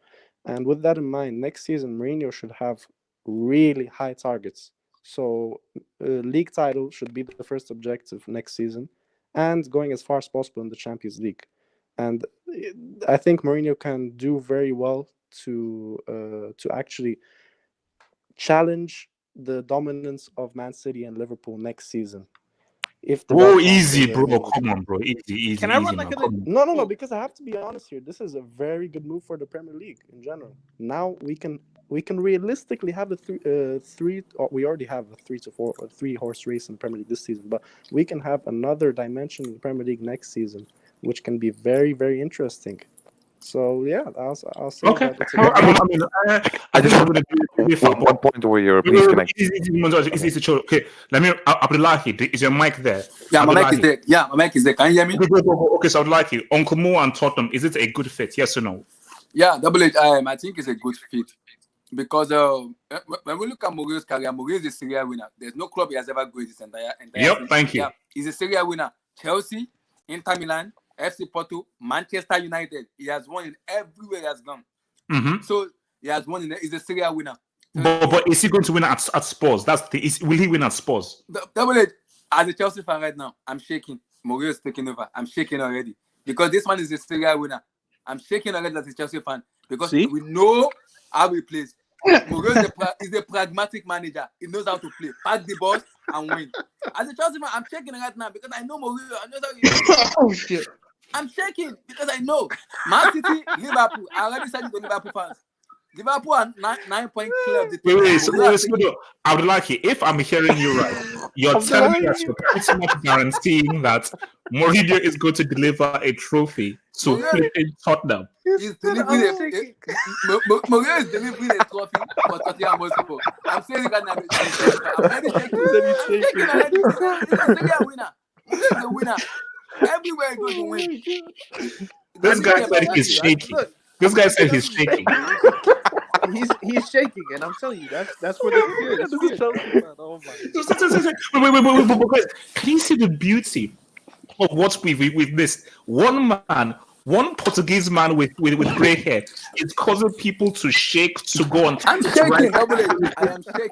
And with that in mind, next season Mourinho should have really high targets. So, league title should be the first objective next season, and going as far as possible in the Champions League. And I think Mourinho can do very well to actually challenge the dominance of Man City and Liverpool next season. If the Whoa, right transfer easy, were bro. available. Come on, bro. Easy, Can I run easy, like man. a Come on. No, because I have to be honest here. This is a very good move for the Premier League in general. Now we can realistically have a three. Or we already have a 3-horse race in the Premier League this season, but we can have another dimension in the Premier League next season, which can be very, very interesting. So yeah, I'll say Okay. that it's a good I move. mean, I just I'm going to be fun. one point over here. Please connect. Easy, chill. Okay, let me. Abdullahi, is your mic there? Yeah, my mic is Abdullahi. there. Yeah, my mic is there. Can you hear me? Okay, so Abdullahi, Uncle Mo and Tottenham, is it a good fit? Yes or no? Yeah, Double H. I think it's a good fit because when we look at Mourinho's career, Mourinho is a Serie A winner. There's no club he has ever gone his entire Yep, season. thank you. Yeah, he's a Serie A winner. Chelsea, Inter Milan, FC Porto, Manchester United. He has won in everywhere he has gone. Mm-hmm. So he has won. He's a Serie A winner. But is he going to win at Spurs? Will he win at Spurs? Double H. As a Chelsea fan right now, I'm shaking. Mourinho is taking over. I'm shaking already because this one is a Serie A winner. I'm shaking already as a Chelsea fan because we know how he plays. Mourinho is a pragmatic manager. He knows how to play, pack the ball and win. As a Chelsea fan, I'm shaking right now because I know Mourinho. I know how he plays. Oh shit! I'm shaking because I know Man City, Liverpool. I already said it to Liverpool fans. Liverpool are 9-point club. Wait. Abdullahi, if I'm hearing you right, you're telling me that you're pretty much guaranteeing that Mourinho is going to deliver a trophy to flip in Tottenham. He's delivering Mourinho is delivering a trophy for Tottenham Hotspur. I'm saying it right now. I'm already shaking. He's a Serie winner. He's a winner. Everywhere he goes to win. This guy said he's shaking. This guy said he's shaking. He's shaking, and I'm telling you that's where the fear is. This is Chelsea fan. Oh my. Wait. Can you see the beauty of what we've missed? One Portuguese man with grey hair is causing people to shake to go on. I'm shaking. Double H. I am shaking.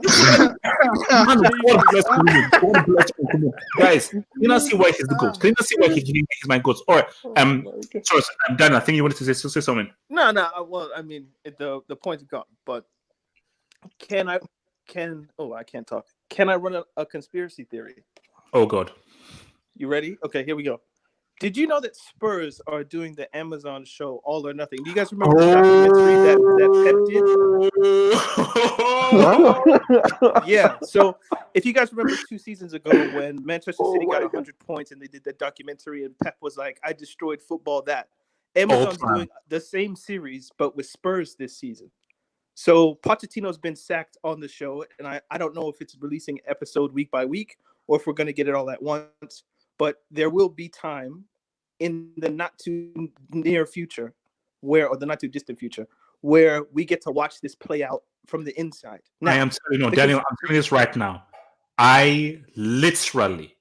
God bless him. Guys, you not see why he's the goat. Can you not see why he's my goat? All right. Sorry, Dan, I think you wanted to say something. No. Well, I mean, the point is gone. But I can't talk. Can I run a conspiracy theory? Oh God. You ready? Okay, here we go. Did you know that Spurs are doing the Amazon show All or Nothing? Do you guys remember the documentary that Pep did? Yeah. So if you guys remember 2 seasons ago when Manchester City got 100 points and they did the documentary and Pep was like, I destroyed football, that. Amazon's doing the same series, but with Spurs this season. So Pochettino's been sacked on the show, and I don't know if it's releasing episode week by week or if we're going to get it all at once. But there will be time in the not too near future or the not too distant future, where we get to watch this play out from the inside. Now, I am telling you, Daniel, I'm telling this right now. I literally,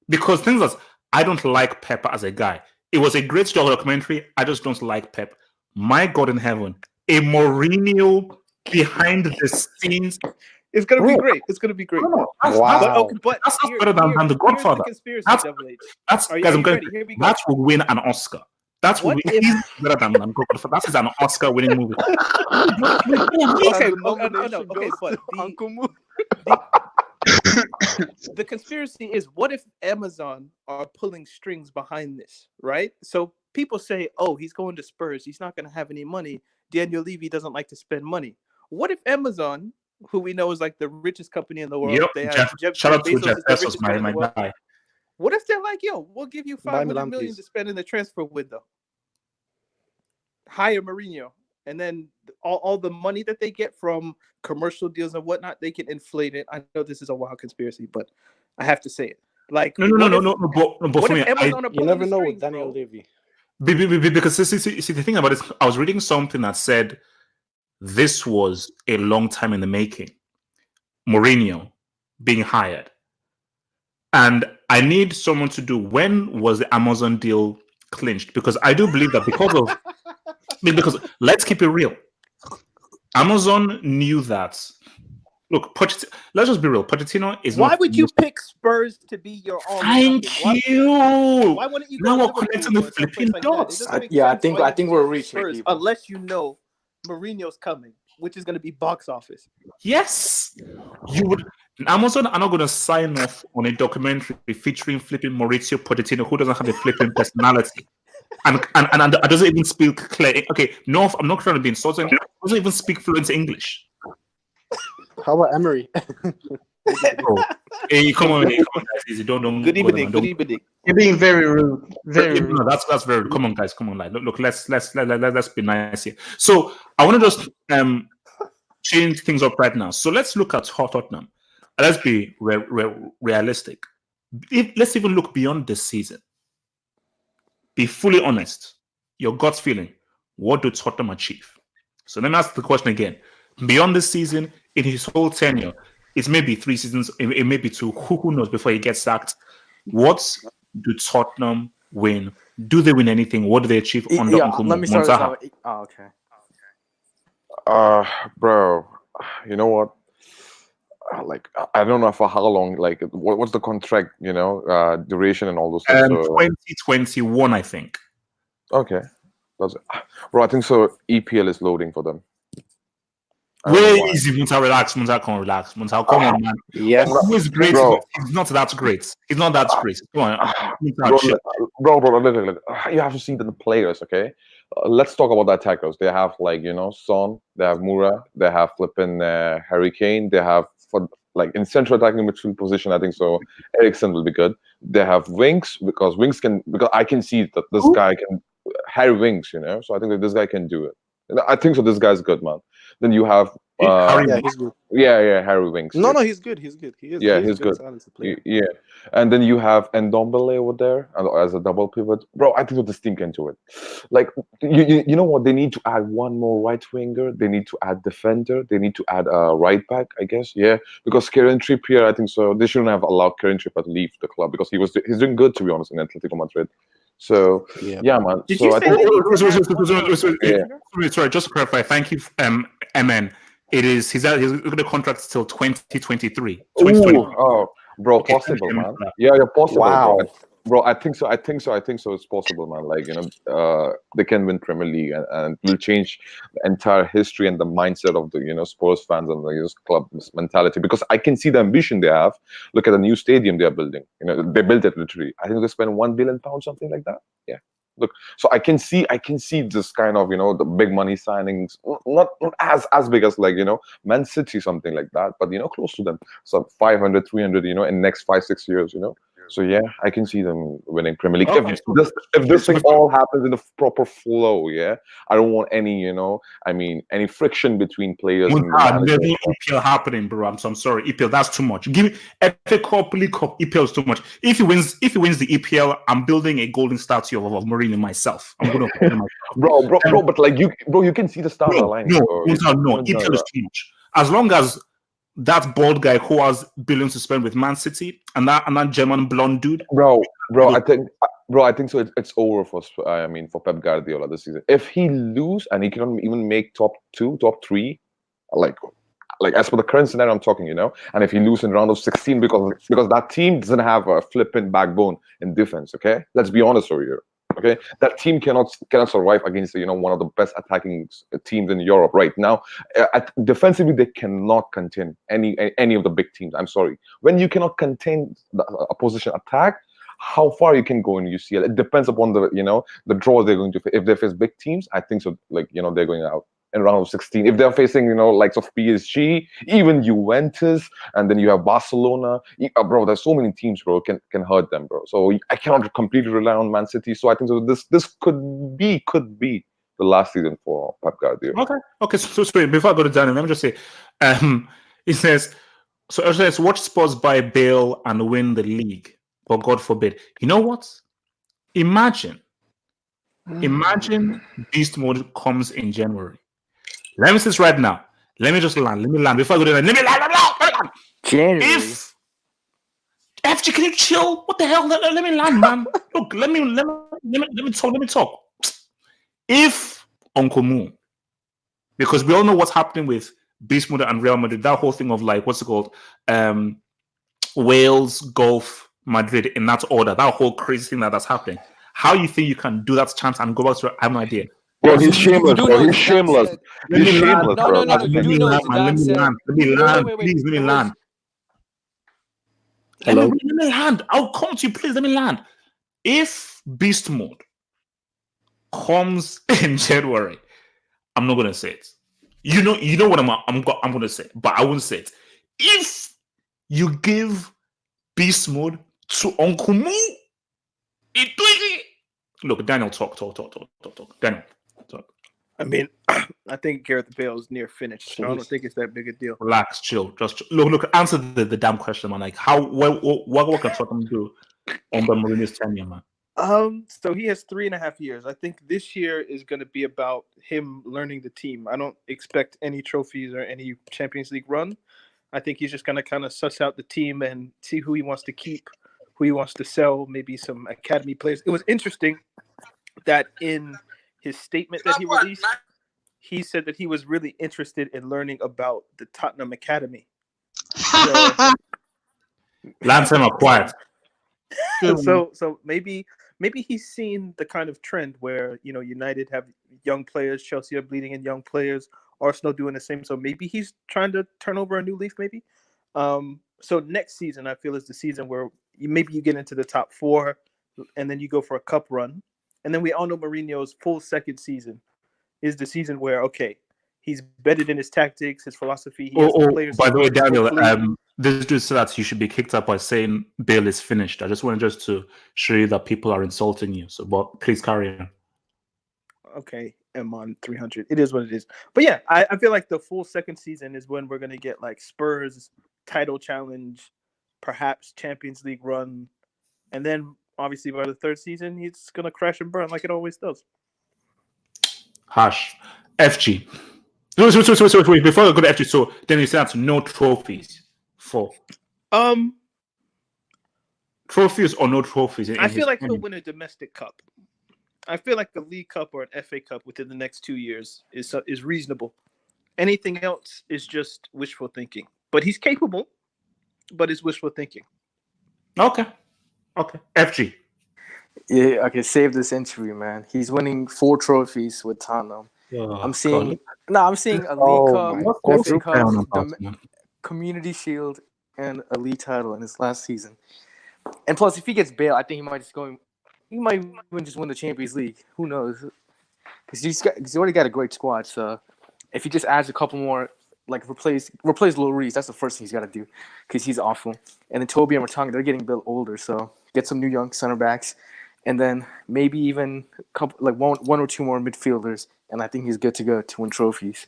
because things like, I don't like Pep as a guy. It was a great documentary. I just don't like Pep. My God in heaven, a Mourinho behind the scenes. It's gonna be great. It's gonna be great. Wow. But that's better than The Godfather. Guys, that will win an Oscar. That will be better than Godfather. That is an Oscar-winning movie. Okay, but the conspiracy is, what if Amazon are pulling strings behind this, right? So people say, oh, he's going to Spurs. He's not going to have any money. Daniel Levy doesn't like to spend money. What if Amazon, who we know is like the richest company in the world, they have shout out to Jeff Bezos, my guy. What if they're like, yo, we'll give you $500 million to spend in the transfer window. Hire Mourinho. And then all the money that they get from commercial deals and whatnot, they can inflate it. I know this is a wild conspiracy, but I have to say it. Like, no. But for me, you never know with Daniel Levy. Because see, the thing about it, I was reading something that said this was a long time in the making. Mourinho being hired. And I need someone to do, when was the Amazon deal clinched? Because I do believe that because let's keep it real. Amazon knew that. Look, let's just be real. Pochettino is Why not. would you pick Spurs to be your Thank you. Why wouldn't you go Now we're Liverpool connecting the or someplace flipping like that? It dots. doesn't make Yeah, I sense think why you I think would we're choose reaching Spurs people. unless you know Mourinho's coming, which is going to be box office. Yes, you would. Amazon are not going to sign off on a documentary featuring flipping Maurizio Pochettino, who doesn't have a flipping personality, and doesn't even speak clear. Okay, no, I'm not trying to be insulting. Doesn't even speak fluent English. How about Emery? Bro, hey, come on, guys, easy. Don't. Good go evening. there, Good evening. You're being very rude. Very No, rude. that's very rude. Come on, guys. Come on, like look. Let's be nice here. So I want to just change things up right now. So let's look at Tottenham. Let's be realistic. Let's even look beyond this season. Be fully honest. Your gut feeling. What do Tottenham achieve? So let me ask the question again. Beyond this season, in his whole tenure, it's maybe 3 seasons, it may be 2. Who knows before he gets sacked? What do Tottenham win? Do they win anything? What do they achieve under Uncle Let me start this Montaha? out. Oh, okay. Bro, you know what? Like, I don't know for how long. Like, what's the contract? Duration and all those things. So, 2021, I think. okay, that's it. Bro, I think so. EPL is loading for them. Way easy, Munta. Relax, Munta. Come relax, Munta. Come on, man. Yes, He's great. Bro. He's not that great. He's not that great. Come on, Bro, chill. look. You have to see the players, okay? Let's talk about the attackers. They have Son. They have Moura. They have flipping Harry Kane. They have in central attacking midfield position. I think so. Eriksen will be good. They have wings because I can see that this guy can Harry Winks. So I think that this guy can do it. I think so. This guy's good, man. Then you have Harry yeah, he's good. Harry Winks. No, he's good. He's good. He is. Yeah, he's he's good. Talented player. Yeah, and then you have Ndombele over there as a double pivot, bro. I think that this team can do it. Like you know what? They need to add one more right winger. They need to add defender. They need to add a right back, I guess. Yeah, because Kieran Trippier, I think so. They shouldn't have allowed Kieran Trippier to leave the club because he's doing good, to be honest, in Atletico Madrid. So yeah, man. Did so you I say think, they need to add Sorry, just to clarify. Thank you, MN. It is he's got a contract till 2023. bro, Okay, possible, man. Yeah, possible, Wow. bro. I think so. It's possible, man. They can win Premier League and will change the entire history and the mindset of the Spurs fans and the club mentality. Because I can see the ambition they have. Look at the new stadium they are building. They built it literally. I think they spent £1 billion, something like that. Yeah. Look, so I can see this kind of the big money signings, not as big as Man City, something like that, but close to them. So 500, 300, in next 5-6 years, So yeah, I can see them winning Premier League Okay. if this thing all happens in the proper flow. Yeah, I don't want any friction between players. There's And the no EPL happening, bro. I'm sorry, EPL. That's too much. Give me FA Cup, League Cup. EPL is too much. If he wins the EPL, I'm building a golden statue of Mourinho myself. I'm gonna bro, but you can see the stars aligning. No, EPL is too much. As long as that bald guy who has billions to spend with Man City and that German blonde dude, bro, I think so. It's over for Pep Guardiola this season. If he lose and he cannot even make top 2, top 3, like as for the current scenario I'm talking, and if he lose in round of 16 because that team doesn't have a flipping backbone in defense. Okay, let's be honest over here. Okay, that team cannot survive against one of the best attacking teams in Europe right now. Defensively, they cannot contain any of the big teams. I'm sorry. When you cannot contain the opposition attack, how far you can go in UCL? It depends upon the draw they're going to. If they face big teams, I think so. They're going out in round of 16. If they're facing likes of PSG, even Juventus, and then you have Barcelona, bro, there's so many teams, bro, can hurt them, bro. So I cannot completely rely on Man City. So I think so this could be the last season for Pep Guardiola. Okay. So sorry, before I go to Daniel, let me just say, it says watch Spurs buy Bale and win the league, but God forbid. You know what? Imagine Beast Mode comes in January. Let me say this right now. Let me land. Before I go to that, let me land. January. If FG, can you chill? What the hell? Let me land, man. Look, let me talk. If Uncle Moon Because we all know what's happening with Beast Mode and Real Madrid. That whole thing of like, what's it called? Wales, Gulf, Madrid in that order. That whole crazy thing that's happening. How you think you can do that chance and go back to? I have no idea. Bro, he's shameless, do bro. know He's Zidane shameless. said- He's shameless, No, bro. no, no, no. You Let do me know land, man. Let Zidane me said. land. Let me Wait, land. wait. Please, let me There was- land. Hello? Let me land. I'll come to you, please. Let me land. If Beast Mode comes in January, I'm not gonna say it. You know what I'm gonna say, but I won't say it. If you give Beast Mode to Uncle Moo, look, Daniel, talk. Daniel, talk. I mean, I think Gareth Bale's near finished, so I don't think it's that big a deal. Relax, chill. Just look. Answer the damn question, man. Like, what can Tottenham do under Mourinho's tenure, man? So he has 3.5 years. I think this year is going to be about him learning the team. I don't expect any trophies or any Champions League run. I think he's just going to kind of suss out the team and see who he wants to keep, who he wants to sell, maybe some academy players. It was interesting that in his statement that he released, he said that he was really interested in learning about the Tottenham Academy. So, Lance him quiet. so maybe he's seen the kind of trend where United have young players, Chelsea are bleeding in young players, Arsenal doing the same. So maybe he's trying to turn over a new leaf. Maybe. So next season, I feel is the season where you get into the top 4, and then you go for a cup run, and then we all know Mourinho's full second season is the season where he's bedded in his tactics, his philosophy. He has the players. By the way, Daniel, hopefully- this dude said that you should be kicked out by saying Bale is finished. I just wanted to show you that people are insulting you. So, but please carry on. Okay, I'm on 300. It is what it is. But yeah, I feel like the full second season is when we're going to get like Spurs title challenge, perhaps Champions League run. And then obviously by the third season, he's going to crash and burn like it always does. Hash. FG. Wait. Before I go to FG, so then you said no trophies for. Trophies or no trophies? I feel like he'll win a domestic cup. I feel like a League Cup or an FA Cup within the next 2 years is reasonable. Anything else is just wishful thinking. But he's capable, but it's wishful thinking. Okay. FG. Yeah, okay, save this entry, man. He's winning 4 trophies with Tottenham. I'm seeing a League Cup, FA Cup, Community Shield, and a league title in his last season. And plus, if he gets Bale, I think he might even just win the Champions League. Who knows? Because he's already got a great squad. So if he just adds a couple more, like replace Lloris, that's the first thing he's got to do, because he's awful. And then Toby and Matanga, they're getting a bit older, so get some new young center backs, and then maybe even a couple, like one or two more midfielders, and I think he's good to go to win trophies.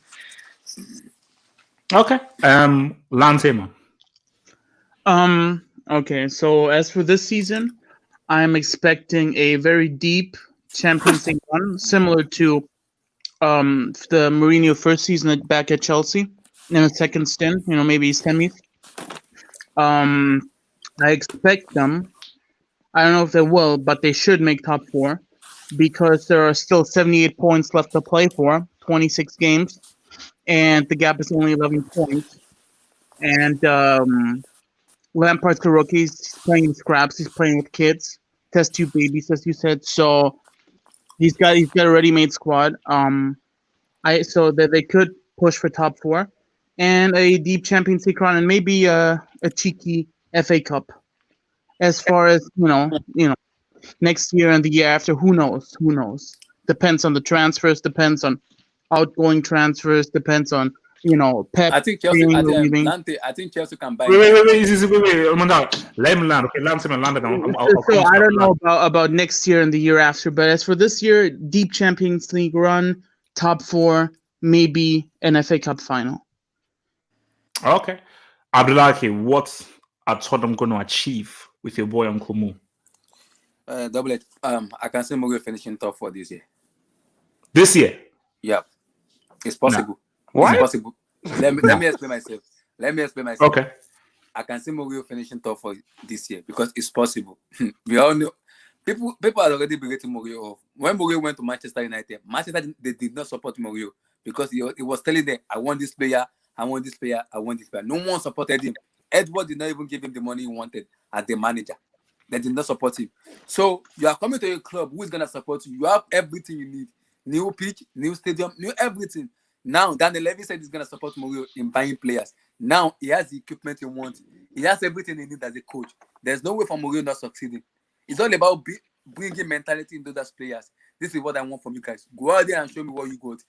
Okay. Lantema. Okay, so as for this season, I'm expecting a very deep Champions League run, similar to the Mourinho first season back at Chelsea in a second stint, maybe semis. I expect them. I don't know if they will, but they should make top 4 because there are still 78 points left to play for, 26 games, and the gap is only 11 points. And Lampard's a rookie. He's playing in scraps. He's playing with kids. Test tube babies, as you said. So he's got a ready-made squad. So that they could push for top 4 and a deep Champions League run and maybe a cheeky FA Cup. As far as next year and the year after, who knows? Depends on the transfers. Depends on outgoing transfers. Depends on Pep. I think Chelsea. I think Chelsea can buy. Wait. Let me land. Okay, land. So I don't know about next year and the year after, but as for this year, deep Champions League run, top 4, maybe an FA Cup final. Okay, Abdullahi, what are Tottenham going to achieve with your boy Uncle Mo? Double it. I can see Mourinho finishing top 4 this year. This year? Yeah, it's possible. Nah. What? It's possible. Let me explain myself. Okay. I can see Mourinho finishing top 4 this year because it's possible. We all know people are already berating Mourinho off. When Mourinho went to Manchester United, they did not support Mourinho because he was telling them, I want this player, I want this player, I want this player. No one supported him. Edward did not even give him the money he wanted as the manager. They did not support him. So you are coming to a club who is going to support you. You have everything you need. New pitch, new stadium, new everything. Now, Daniel Levy said he's going to support Mourinho in buying players. Now, he has the equipment he wants. He has everything he needs as a coach. There's no way for Mourinho not succeeding. It's all about bringing mentality into those players. This is what I want from you guys. Go out there and show me what you got.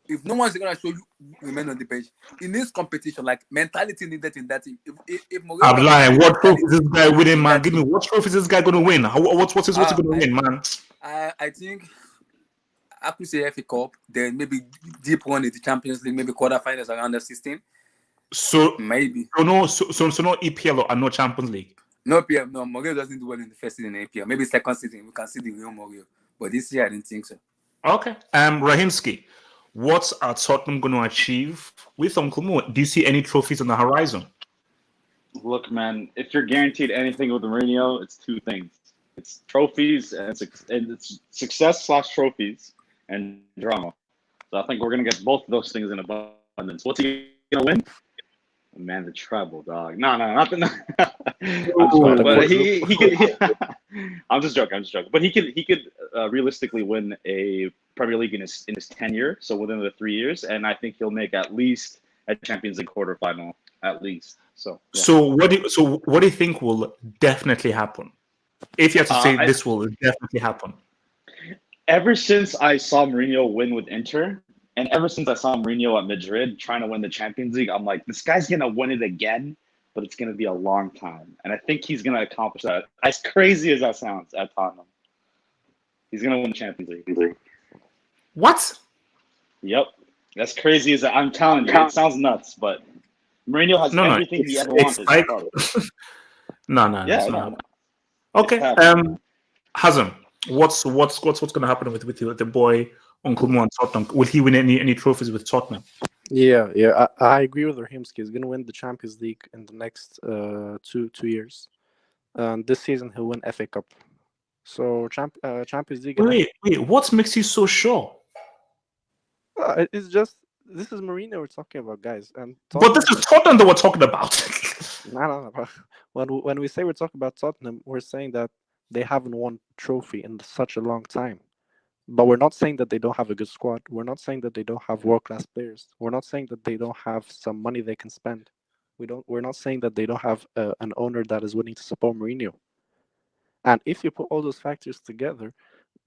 If no one's going to show you, remain on the bench. In this competition, like mentality needed in that team. If Mourinho I'm lying. What trophy is this guy winning, man? Give me what trophy is this guy going to win? What's he going to win, man? I think I could say FA Cup, then maybe deep one in the Champions League, maybe quarterfinals around the 16. So maybe. So no EPL and no Champions League. No EPL. No, Mourinho doesn't do well in the first season in EPL. Maybe second season we can see the real Mourinho. But this year I didn't think so. Okay. Rahimski, what are Tottenham going to achieve with Uncle Mo? Do you see any trophies on the horizon? Look, man, if you're guaranteed anything with Mourinho, it's two things. It's trophies and it's success / trophies and drama. So I think we're going to get both of those things in abundance. What's he going to win? Man, the treble, dog. No, not the. I'm just joking. But he could realistically win a Premier League in his tenure, so within the 3 years, and I think he'll make at least a Champions League quarterfinal, at least. So. Yeah. So what do you think will definitely happen? If you have to say this will definitely happen. Ever since I saw Mourinho win with Inter. And ever since I saw Mourinho at Madrid trying to win the Champions League, I'm like, this guy's going to win it again, but it's going to be a long time. And I think he's going to accomplish that. As crazy as that sounds at Tottenham. He's going to win the Champions League. What? Yep. As crazy as I'm telling you. It sounds nuts, but Mourinho has everything he ever wanted. Like... No. Okay. Hazem, what's going to happen with the boy Uncle Mo and Tottenham? Will he win any trophies with Tottenham? Yeah. I agree with Rahimski. He's going to win the Champions League in the next 2 years. This season he'll win FA Cup. So Champions League. Wait. What makes you so sure? It's just this is Mourinho we're talking about, guys. But this is Tottenham that we're talking about. No. When we say we're talking about Tottenham, we're saying that they haven't won a trophy in such a long time. But we're not saying that they don't have a good squad. We're not saying that they don't have world-class players. We're not saying that they don't have some money they can spend. We're not saying that they don't have an owner that is willing to support Mourinho. And if you put all those factors together,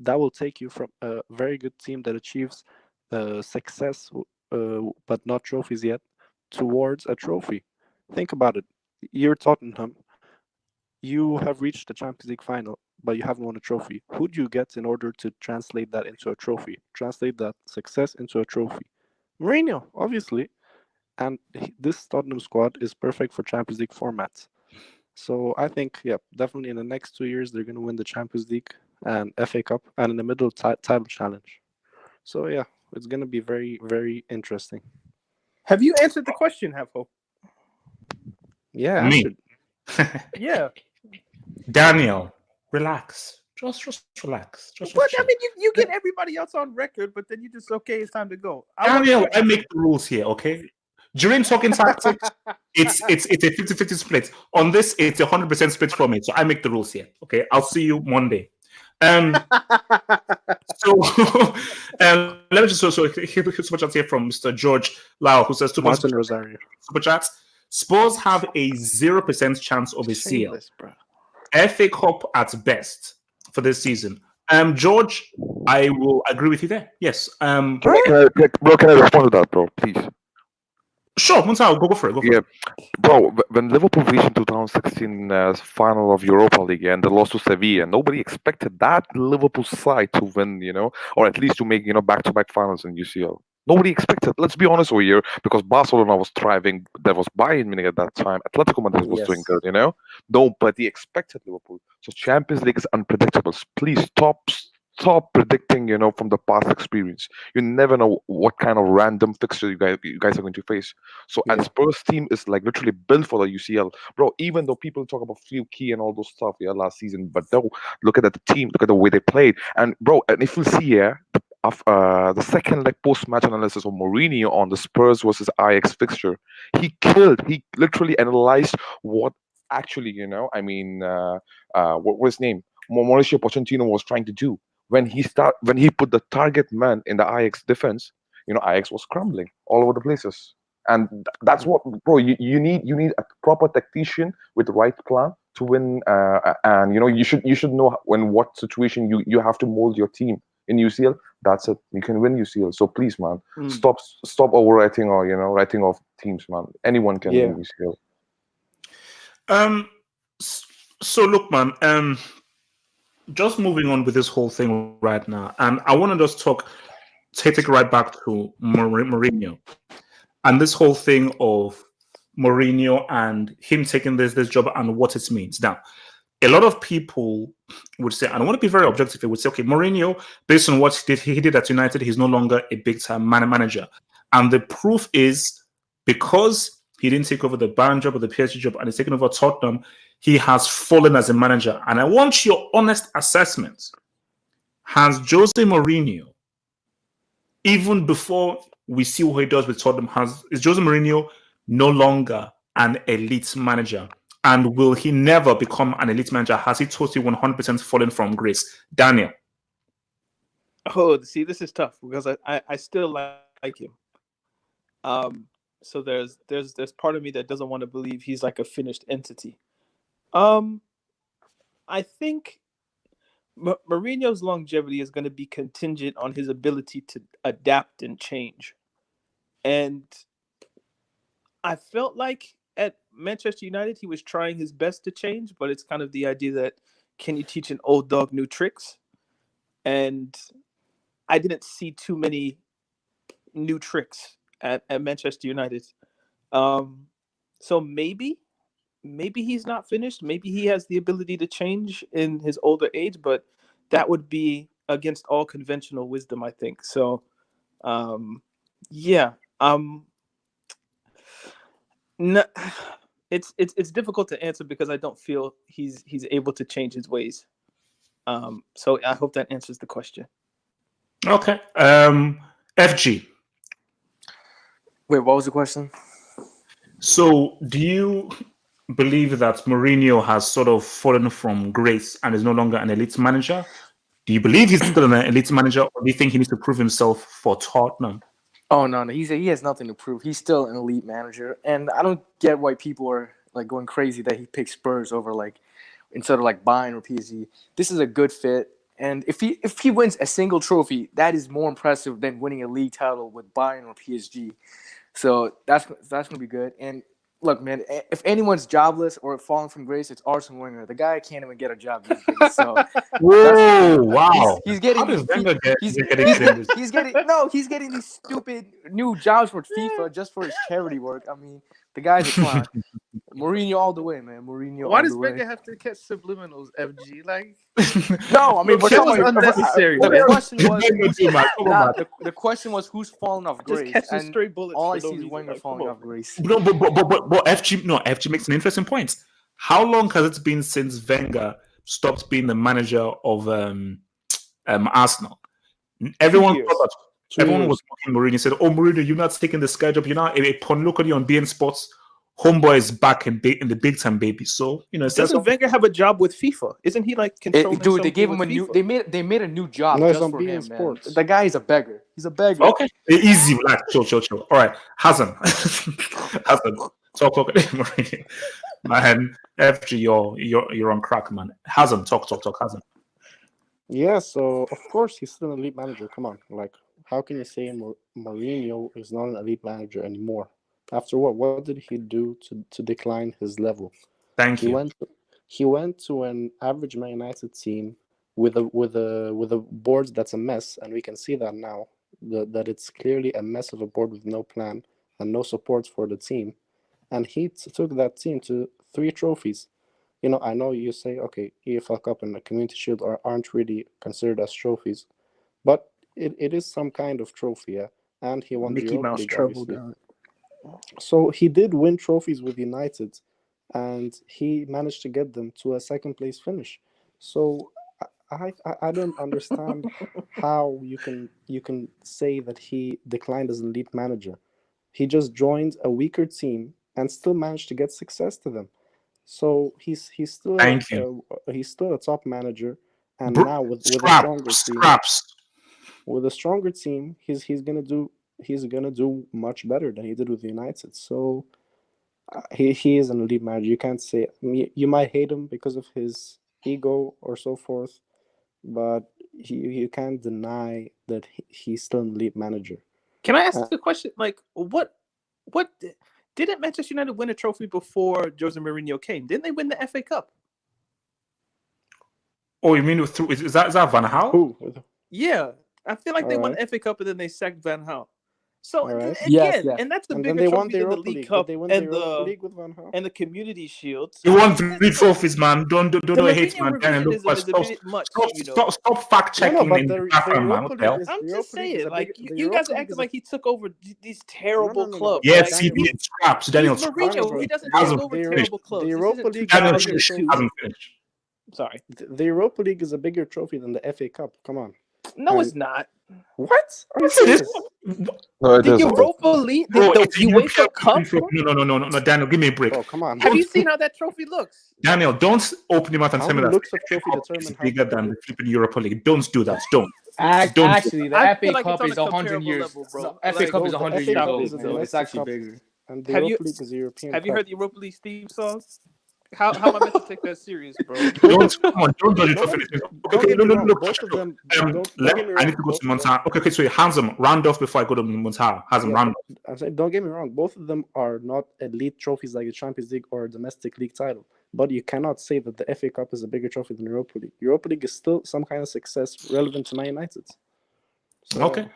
that will take you from a very good team that achieves success, but not trophies yet, towards a trophy. Think about it. You're Tottenham. You have reached the Champions League final, but you haven't won a trophy. Who do you get in order to translate that into a trophy? Translate that success into a trophy? Mourinho, obviously. And this Tottenham squad is perfect for Champions League formats. So I think, definitely in the next 2 years, they're going to win the Champions League and FA Cup, and in the middle, title challenge. So, it's going to be very, very interesting. Have you answered the question, Hafo? Yeah, me. Yeah. Daniel, relax. Just relax. But I mean, you get everybody else on record, but then you just it's time to go. Daniel, I make the rules here, okay? During talking tactics, it's a 50-50 split. On this, it's 100% split for me. So I make the rules here. Okay, I'll see you Monday. Let me just hear super chat here from Mr. George Lau, who says Martin Rosario. Super chats. Spurs have a 0% chance of a seal. FA Cup at best for this season. George, I will agree with you there. Yes. Can I respond to that, bro? Please. Sure, Montal, go for it. Bro, when Liverpool reached in 2016 final of Europa League and they lost to Sevilla, nobody expected that Liverpool side to win, or at least to make, back-to-back finals in UCL. Nobody expected. Let's be honest over here, because Barcelona was thriving. There was Bayern Munich at that time. Atletico Madrid was doing good, Nobody expected Liverpool. So Champions League is unpredictable. Please stop predicting, from the past experience. You never know what kind of random fixture you guys are going to face. So, and Spurs team is like literally built for the UCL, bro. Even though people talk about few key and all those stuff, last season, but no, look at the team, look at the way they played, and bro, and if you see the second like post-match analysis of Mourinho on the Spurs versus Ajax fixture. He literally analyzed what actually, what was his name? Mauricio Pochettino was trying to do when he put the target man in the Ajax defense. Ajax was crumbling all over the places, and that's what, bro. You need a proper tactician with the right plan to win. And you should know when what situation you have to mold your team in UCL. That's it. You can win UCL. So please, man, stop overwriting or writing off teams, man. Anyone can Yeah. win UCL. So look, man. Just moving on with this whole thing right now, and I want to just take it right back to Mourinho and this whole thing of Mourinho and him taking this job and what it means. Now, a lot of people would say, and I want to be very objective, they would say, okay, Mourinho, based on what he did at United, he's no longer a big-time manager. And the proof is because he didn't take over the Bayern job or the PSG job and he's taken over Tottenham, he has fallen as a manager. And I want your honest assessment. Has Jose Mourinho, even before we see what he does with Tottenham, is Jose Mourinho no longer an elite manager? And will he never become an elite manager? Has he totally 100% fallen from grace? Daniel. Oh, see, this is tough because I still like him. So there's part of me that doesn't want to believe he's like a finished entity. I think Mourinho's longevity is going to be contingent on his ability to adapt and change. And I felt like at Manchester United, he was trying his best to change, but it's kind of the idea that can you teach an old dog new tricks? And I didn't see too many new tricks at Manchester United. So maybe he's not finished. Maybe he has the ability to change in his older age, but that would be against all conventional wisdom, I think. So, yeah. No, it's difficult to answer because I don't feel he's able to change his ways. So I hope that answers the question. Okay. FG. Wait, what was the question? So do you believe that Mourinho has sort of fallen from grace and is no longer an elite manager? Do you believe he's still an elite manager, or do you think he needs to prove himself for Tottenham? Oh no, he has nothing to prove. He's still an elite manager, and I don't get why people are like going crazy that he picked Spurs over instead of Bayern or PSG. This is a good fit, and if he wins a single trophy, that is more impressive than winning a league title with Bayern or PSG. So that's gonna be good. And look, man, if anyone's jobless or falling from grace, it's Arsene Wenger. The guy can't even get a job these days. So whoa, wow! He's getting How does Wenger he's getting these stupid new jobs for FIFA just for his charity work. I mean, the guy's a clown. Mourinho all the way, man. Mourinho. Why all does the way. Wenger have to catch subliminals, FG? Like, no, I mean, but that was unnecessary. The question was, the question was who's falling off grace. Just catching stray bullets. All I for no see is reason. Wenger Like, falling off grace. No, but FG makes an interesting point. How long has it been since Wenger stopped being the manager of Arsenal? Everyone thought that. Everyone was mocking Mourinho. Said, "Oh, Mourinho, you're not taking the Sky job. You're not upon locally on BN Sports. Homeboy is back in the big time, baby." So doesn't Wenger have a job with FIFA? Isn't he controlling? Dude, they gave him a new. They made a new job just for him, man. The guy is a beggar. He's a beggar. Okay, easy, relax, chill. All right, Hassan, talk. Mourinho. Man, FG, you're on crack, man. Hassan, talk, Hassan. Yeah, so of course he's still an elite manager. Come on, how can you say Mourinho is not an elite manager anymore? After what? What did he do to decline his level? Thank you. He went to an average Man United team with a board that's a mess, and we can see that now. That it's clearly a mess of a board with no plan and no support for the team. And he took that team to 3 trophies. I know you say, okay, EFL Cup and the Community Shield aren't really considered as trophies, but it is some kind of trophy, yeah. And he won Mickey the Europa Mouse League, trouble obviously. down. So he did win trophies with United, and he managed to get them to a second place finish. So I don't understand how you can say that he declined as an elite manager. He just joined a weaker team and still managed to get success to them. So he's still Thank you. he's still a top manager, and now with a stronger team, Scraps. with a stronger team, he's gonna do much better than he did with United. So he is an elite manager. You can't say you might hate him because of his ego or so forth, but you can't deny that he's still an elite manager. Can I ask a question? Like, what didn't Manchester United win a trophy before Jose Mourinho came? Didn't they win the FA Cup? Oh, you mean is that Van Gaal? Who? Yeah, I feel like they won Alright. the FA Cup and then they sacked Van Gaal. So Alright. again, Yes, yes. and that's a And then bigger they won trophy the than the Europa League League. Cup Did they win the and Europa League with Van Gaal? and the Community Shield. You want 3 trophies, man. Don't The hate, Mourinho man. Daniel, revisionism look, is a bit much, you know. stop fact No, checking but in the the background, man. Europa What the hell? League is I'm the just Europa League is saying, a like big. The you guys Europa are League acting is a like he took over these terrible no, clubs. Yes, like, he did. Scraps. Daniel, he's scraps. Mourinho. He doesn't Hasn't take over finished. terrible The clubs. This Europa isn't League Daniel, 2002. hasn't finished. Sorry. the Europa League is a bigger trophy than the FA Cup. Come on. No, And- it's not. What? Are you Yes, it is. serious? No, it The isn't. Europa League, Bro, the it's a European UEFA Cup. trophy. No, Daniel, give me a break. Oh, come on. Have you seen how that trophy looks? Daniel, don't open your mouth and How tell me the that looks of the trophy FA Cup determine is how bigger big than it the is? flipping Europa League. Don't do that. Don't. Actually, the I FA feel like Cup it's on is a 100 comparable years. level, bro. No, FA Like, Cup is the 100 FA years Cup old, is a so it's domestic actually cup, bigger. and the Have you- Europa League is a European Have you cup. heard the Europa League theme song? How am I meant to take that serious, bro? Don't come on. Don't judge it No, for but finishing. don't get me wrong. Look. Both of them. Um, Don't let, get me I wrong. need to go to Both of them. Montana. Okay, sorry. Handsome, round off before I go to Montana. Handsome, Yeah, round but I'm saying, don't get me wrong. Both of them are not elite trophies like the Champions League or a domestic league title. But you cannot say that the FA Cup is a bigger trophy than Europa League. Europa League is still some kind of success relevant to Man United. So, Okay.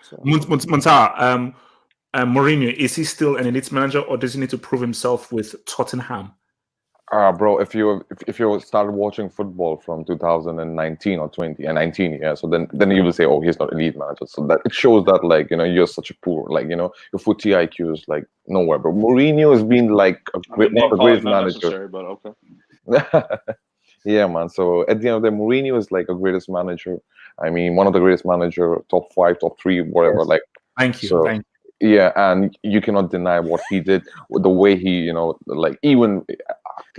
Mourinho, is he still an elite manager, or does he need to prove himself with Tottenham? Bro, if you started watching football from 2019 or 20 and 19, yeah, so then you will say, oh, he's not elite manager. So that it shows that, like, you know, you're such a poor, like, you know, your footy IQ is like nowhere. But Mourinho has been like one of the greatest managers. Necessary, but okay. Yeah, man. So at the end of the day, Mourinho is like a greatest manager. I mean, one of the greatest manager, top 5, top 3, whatever. Yes. Like, Thank you. so, Thank you. yeah, and you cannot deny what he did, with the way he, you know, like, even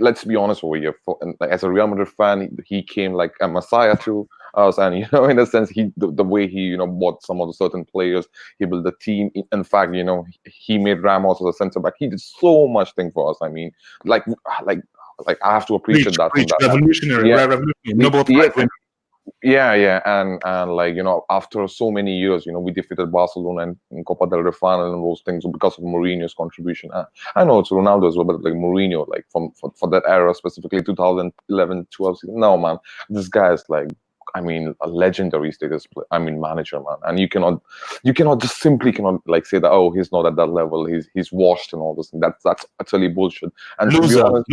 let's be honest with you, as a Real Madrid fan, he came like a messiah to us, and, you know, in a sense, the way he, you know, bought some of the certain players, he built the team. In fact, you know, he made Ramos as a centre back. He did so much thing for us. I mean, like I have to appreciate that. Revolutionary, yeah, revolutionary, Nobel Prize yeah. winner. Yeah, and like, you know, after so many years, you know, we defeated Barcelona in Copa del Rey final and those things because of Mourinho's contribution. I know it's Ronaldo as well, but like Mourinho, like for that era, specifically 2011, 12 season. No, man, this guy is like, I mean, a legendary status. I mean, manager, man, and you cannot just simply like say that, oh, he's not at that level. He's washed and all this. That's actually bullshit. And to be honest,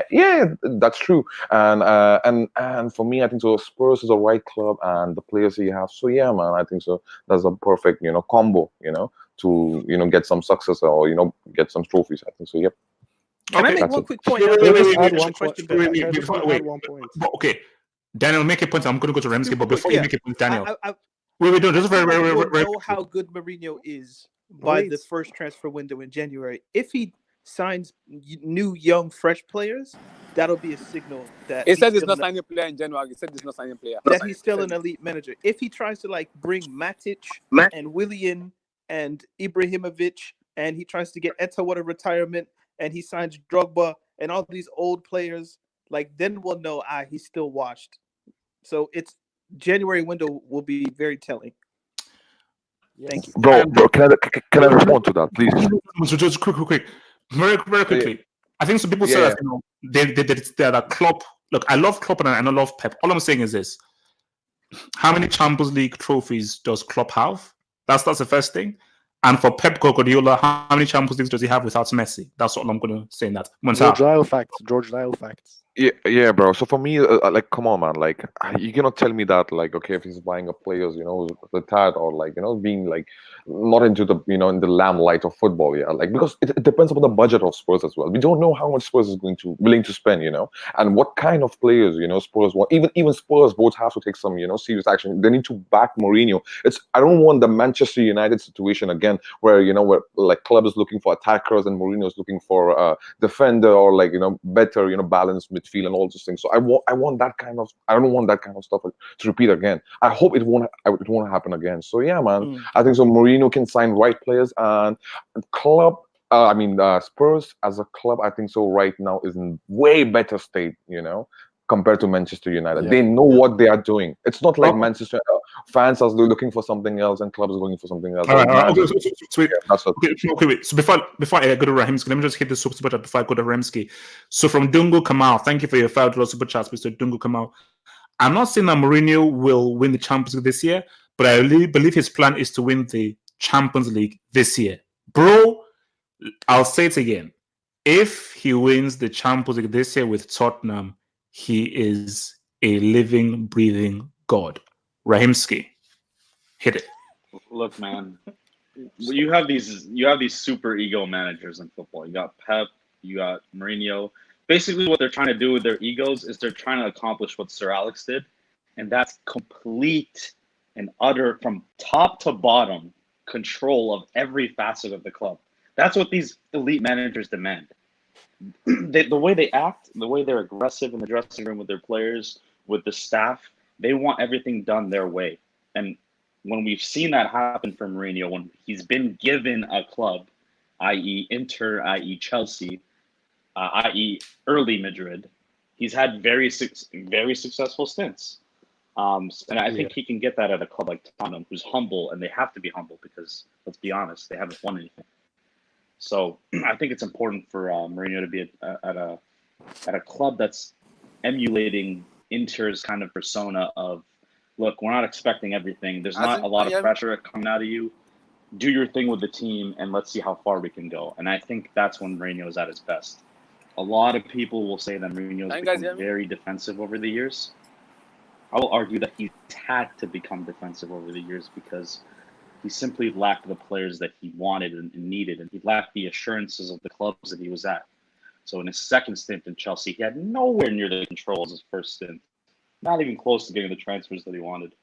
yeah, that's true. And for me, I think so. Spurs is a right club, and the players he have. So yeah, man, I think so. That's a perfect, you know, combo, you know, to, you know, get some success or, you know, get some trophies. I think so. Yep. Can I make That's one it. quick point? Okay, Daniel, make a point. I'm going to go to Ramsey, but before you make a point, Daniel, wait, just very know how good Mourinho is by the first transfer window in January. If he signs new, young, fresh players, that'll be a signal that he said he's not signing a player in January. He said he's not signing a player. That he's still an elite manager. If he tries to like bring Matic and Willian and Ibrahimovic, and he tries to get Eto'o out of retirement, and he signs Drogba and all these old players, like, then we'll know he's still washed. So it's January window will be very telling. Thank you, bro. Can I respond to that, please? Just quick, very quickly. I think some people say that, you know, they're that Klopp. Look, I love Klopp and I love Pep. All I'm saying is this: how many Champions League trophies does Klopp have? That's the first thing. And for Pep Guardiola, how many Champions Leagues does he have without Messi? That's all I'm going to say in that. George Lyle facts. Yeah, bro. So for me, like, come on, man. Like, you cannot tell me that, like, okay, if he's buying a players, you know, retired or like, you know, being like not into the in the lamplight of football. Yeah, like because it depends upon the budget of Spurs as well. We don't know how much Spurs is willing to spend. And what kind of players Spurs want. Even Spurs both have to take some serious action. They need to back Mourinho. I don't want the Manchester United situation again, where where like club is looking for attackers and Mourinho is looking for a defender, or like better balanced midfield and all those things. So I want that kind of I don't want that kind of stuff to repeat again. I hope it won't happen again. So yeah, man, I think so. Mourinho can sign right players, and club. Spurs as a club, I think so. Right now is in way better state, compared to Manchester United. They know what they are doing. It's not like Manchester fans are looking for something else and clubs are looking for something else. All right. Okay, yeah, that's what, okay, wait. So before I go to Rahimski, let me just hit the super chat before I go to Rahimski. So from Dungu Kamal, thank you for your $5 super chat, Mr. Dungu Kamal. I'm not saying that Mourinho will win the Champions League this year, but I really believe his plan is to win the Champions League this year. Bro, I'll say it again. If he wins the Champions League this year with Tottenham, he is a living, breathing god. Rahimski, hit it. Look, man, you have these super ego managers in football. You got Pep, you got Mourinho. Basically, what they're trying to do with their egos is they're trying to accomplish what Sir Alex did, and that's complete and utter, from top to bottom, control of every facet of the club. That's what these elite managers demand. The way they act, the way they're aggressive in the dressing room with their players, with the staff, they want everything done their way. And when we've seen that happen for Mourinho, when he's been given a club, i.e. Inter, i.e. Chelsea, i.e. early Madrid, he's had very successful stints. And I think he can get that at a club like Tottenham, who's humble, and they have to be humble because, let's be honest, they haven't won anything. So I think it's important for Mourinho to be at a club that's emulating Inter's kind of persona of, look, we're not expecting everything. There's not a lot of pressure coming out of you. Do your thing with the team, and let's see how far we can go. And I think that's when Mourinho is at his best. A lot of people will say that Mourinho has become very defensive over the years. I will argue that he's had to become defensive over the years because he simply lacked the players that he wanted and needed, and he lacked the assurances of the clubs that he was at. So in his second stint in Chelsea, he had nowhere near the control as his first stint, not even close to getting the transfers that he wanted.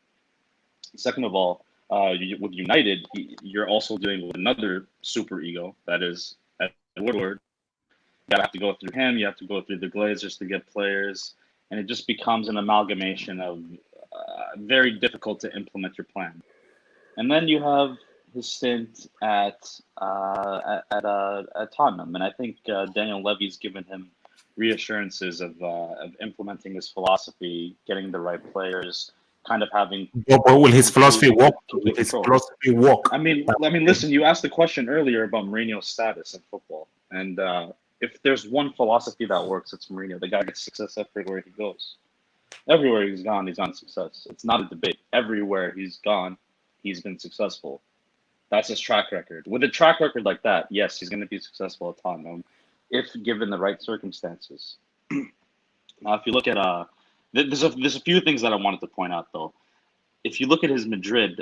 Second of all, with United, you're also dealing with another super ego, that is Ed Woodward. You have to go through him, you have to go through the Glazers to get players, and it just becomes an amalgamation of very difficult to implement your plan. And then you have his stint at Tottenham, and I think Daniel Levy's given him reassurances of implementing his philosophy, getting the right players, kind of having. But will his philosophy work? Will his philosophy work? I mean, listen. You asked the question earlier about Mourinho's status in football, and if there's one philosophy that works, it's Mourinho. The guy gets success everywhere he goes. Everywhere he's gone success. It's not a debate. Everywhere he's gone, he's been successful. That's his track record. With a track record like that, yes, he's going to be successful at Tottenham if given the right circumstances. Now, if you look at there's a few things that I wanted to point out though. If you look at his Madrid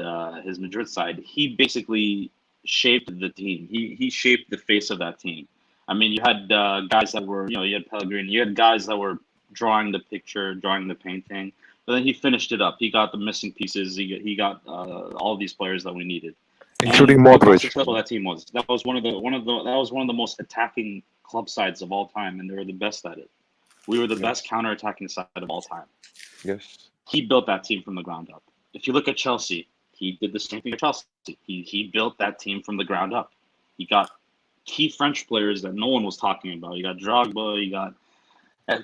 side, he basically shaped the team. He shaped the face of that team. I mean, you had guys that were, you had Pellegrini, you had guys that were drawing the picture, drawing the painting, but then he finished it up. He got the missing pieces. He got all these players that we needed, including Modric. How successful that team was. That was one of the most attacking club sides of all time, and they were the best at it. We were the best counter-attacking side of all time. Yes. He built that team from the ground up. If you look at Chelsea, he did the same thing at Chelsea. He built that team from the ground up. He got key French players that no one was talking about. You got Drogba.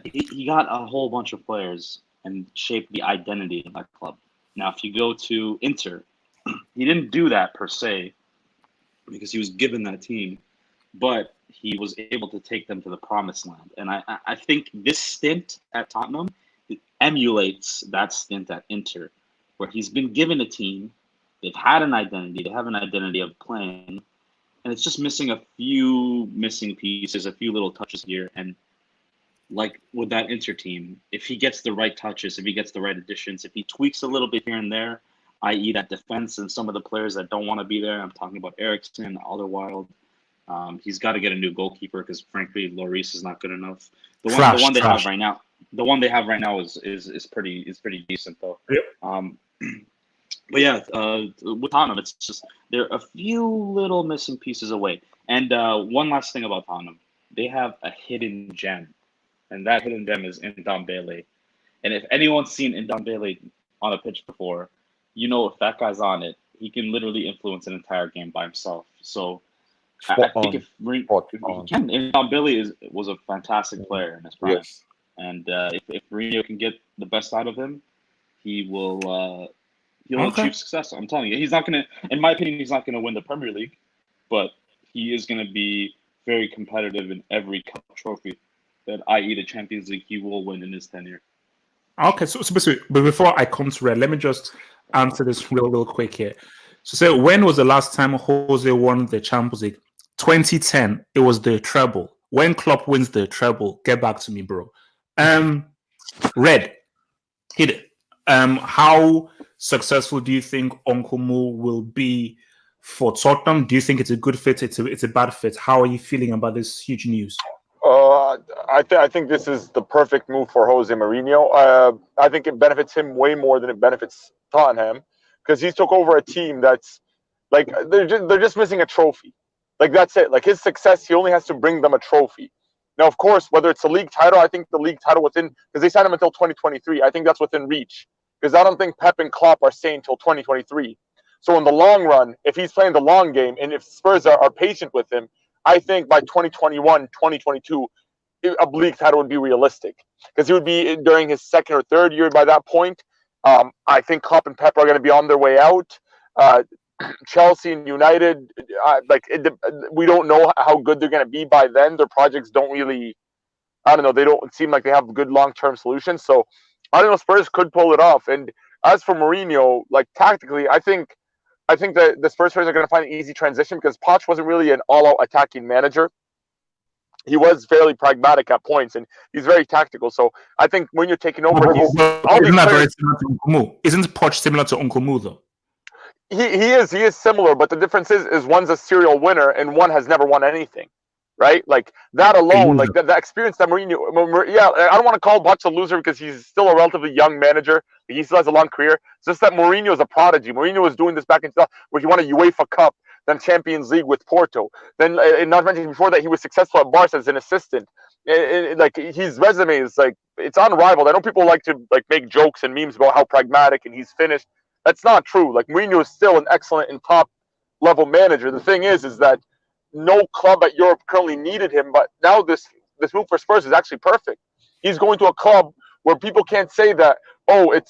He got a whole bunch of players and shaped the identity of that club. Now, if you go to Inter, he didn't do that per se because he was given that team, but he was able to take them to the promised land. And I think this stint at Tottenham emulates that stint at Inter, where he's been given a team, they've had an identity, they have an identity of playing, and it's just missing a few missing pieces, a few little touches here. And like with that Inter team, if he gets the right touches, if he gets the right additions, if he tweaks a little bit here and there, i.e., that defense and some of the players that don't want to be there. I'm talking about Eriksson, Alderweireld. He's got to get a new goalkeeper because, frankly, Lloris is not good enough. The one they have right now, is pretty decent though. Yep. But yeah, with Tottenham, it's just they're a few little missing pieces away. And one last thing about Tottenham, they have a hidden gem, and that hidden gem is Ndombele. And if anyone's seen Ndombele on a pitch before, you know if that guy's on it, he can literally influence an entire game by himself. So I think if he can, Ndombele was a fantastic player in his prime. Yes. And if Mourinho can get the best out of him, he will. He'll achieve success. I'm telling you, he's not gonna. In my opinion, he's not gonna win the Premier League, but he is gonna be very competitive in every cup trophy, that i.e. the Champions League, he will win in his tenure. Okay, so but before I come to Red, let me just answer this real quick here. So, when was the last time Jose won the Champions League? 2010. It was the treble. When Klopp wins the treble, get back to me, bro. Red, hit it. How successful do you think Uncle Mo will be for Tottenham? Do you think it's a good fit? It's a bad fit? How are you feeling about this huge news? I think this is the perfect move for Jose Mourinho. I think it benefits him way more than it benefits Tottenham, because he's took over a team that's like they're just missing a trophy. Like, that's it. Like, his success, he only has to bring them a trophy. Now, of course, whether it's a league title, I think the league title within, because they signed him until 2023. I think that's within reach, because I don't think Pep and Klopp are staying until 2023. So in the long run, if he's playing the long game and if Spurs are patient with him, I think by 2021, 2022, a league title would be realistic, because he would be during his second or third year by that point. I think Klopp and Pep are going to be on their way out. Chelsea and United, we don't know how good they're going to be by then. Their projects don't really, I don't know, they don't seem like they have good long-term solutions. So I don't know, Spurs could pull it off. And as for Mourinho, like, tactically, I think that the Spurs fans are going to find an easy transition, because Poch wasn't really an all-out attacking manager. He was fairly pragmatic at points, and he's very tactical. So I think when you're taking over, isn't that very similar to Uncle Mo? Isn't Poch similar to Uncle Mo though? He is similar, but the difference is one's a serial winner and one has never won anything, right? Like, that alone, like the experience that Mourinho, I don't want to call Poch a loser, because he's still a relatively young manager. He still has a long career. It's just that Mourinho is a prodigy. Mourinho was doing this back in stuff where he won a UEFA Cup, then Champions League with Porto. Then, not mentioning before that, he was successful at Barca as an assistant. Like, his resume is like, it's unrivaled. I know people like to like make jokes and memes about how pragmatic and he's finished. That's not true. Like, Mourinho is still an excellent and top level manager. The thing is that no club at Europe currently needed him, but now this move for Spurs is actually perfect. He's going to a club where people can't say that, oh,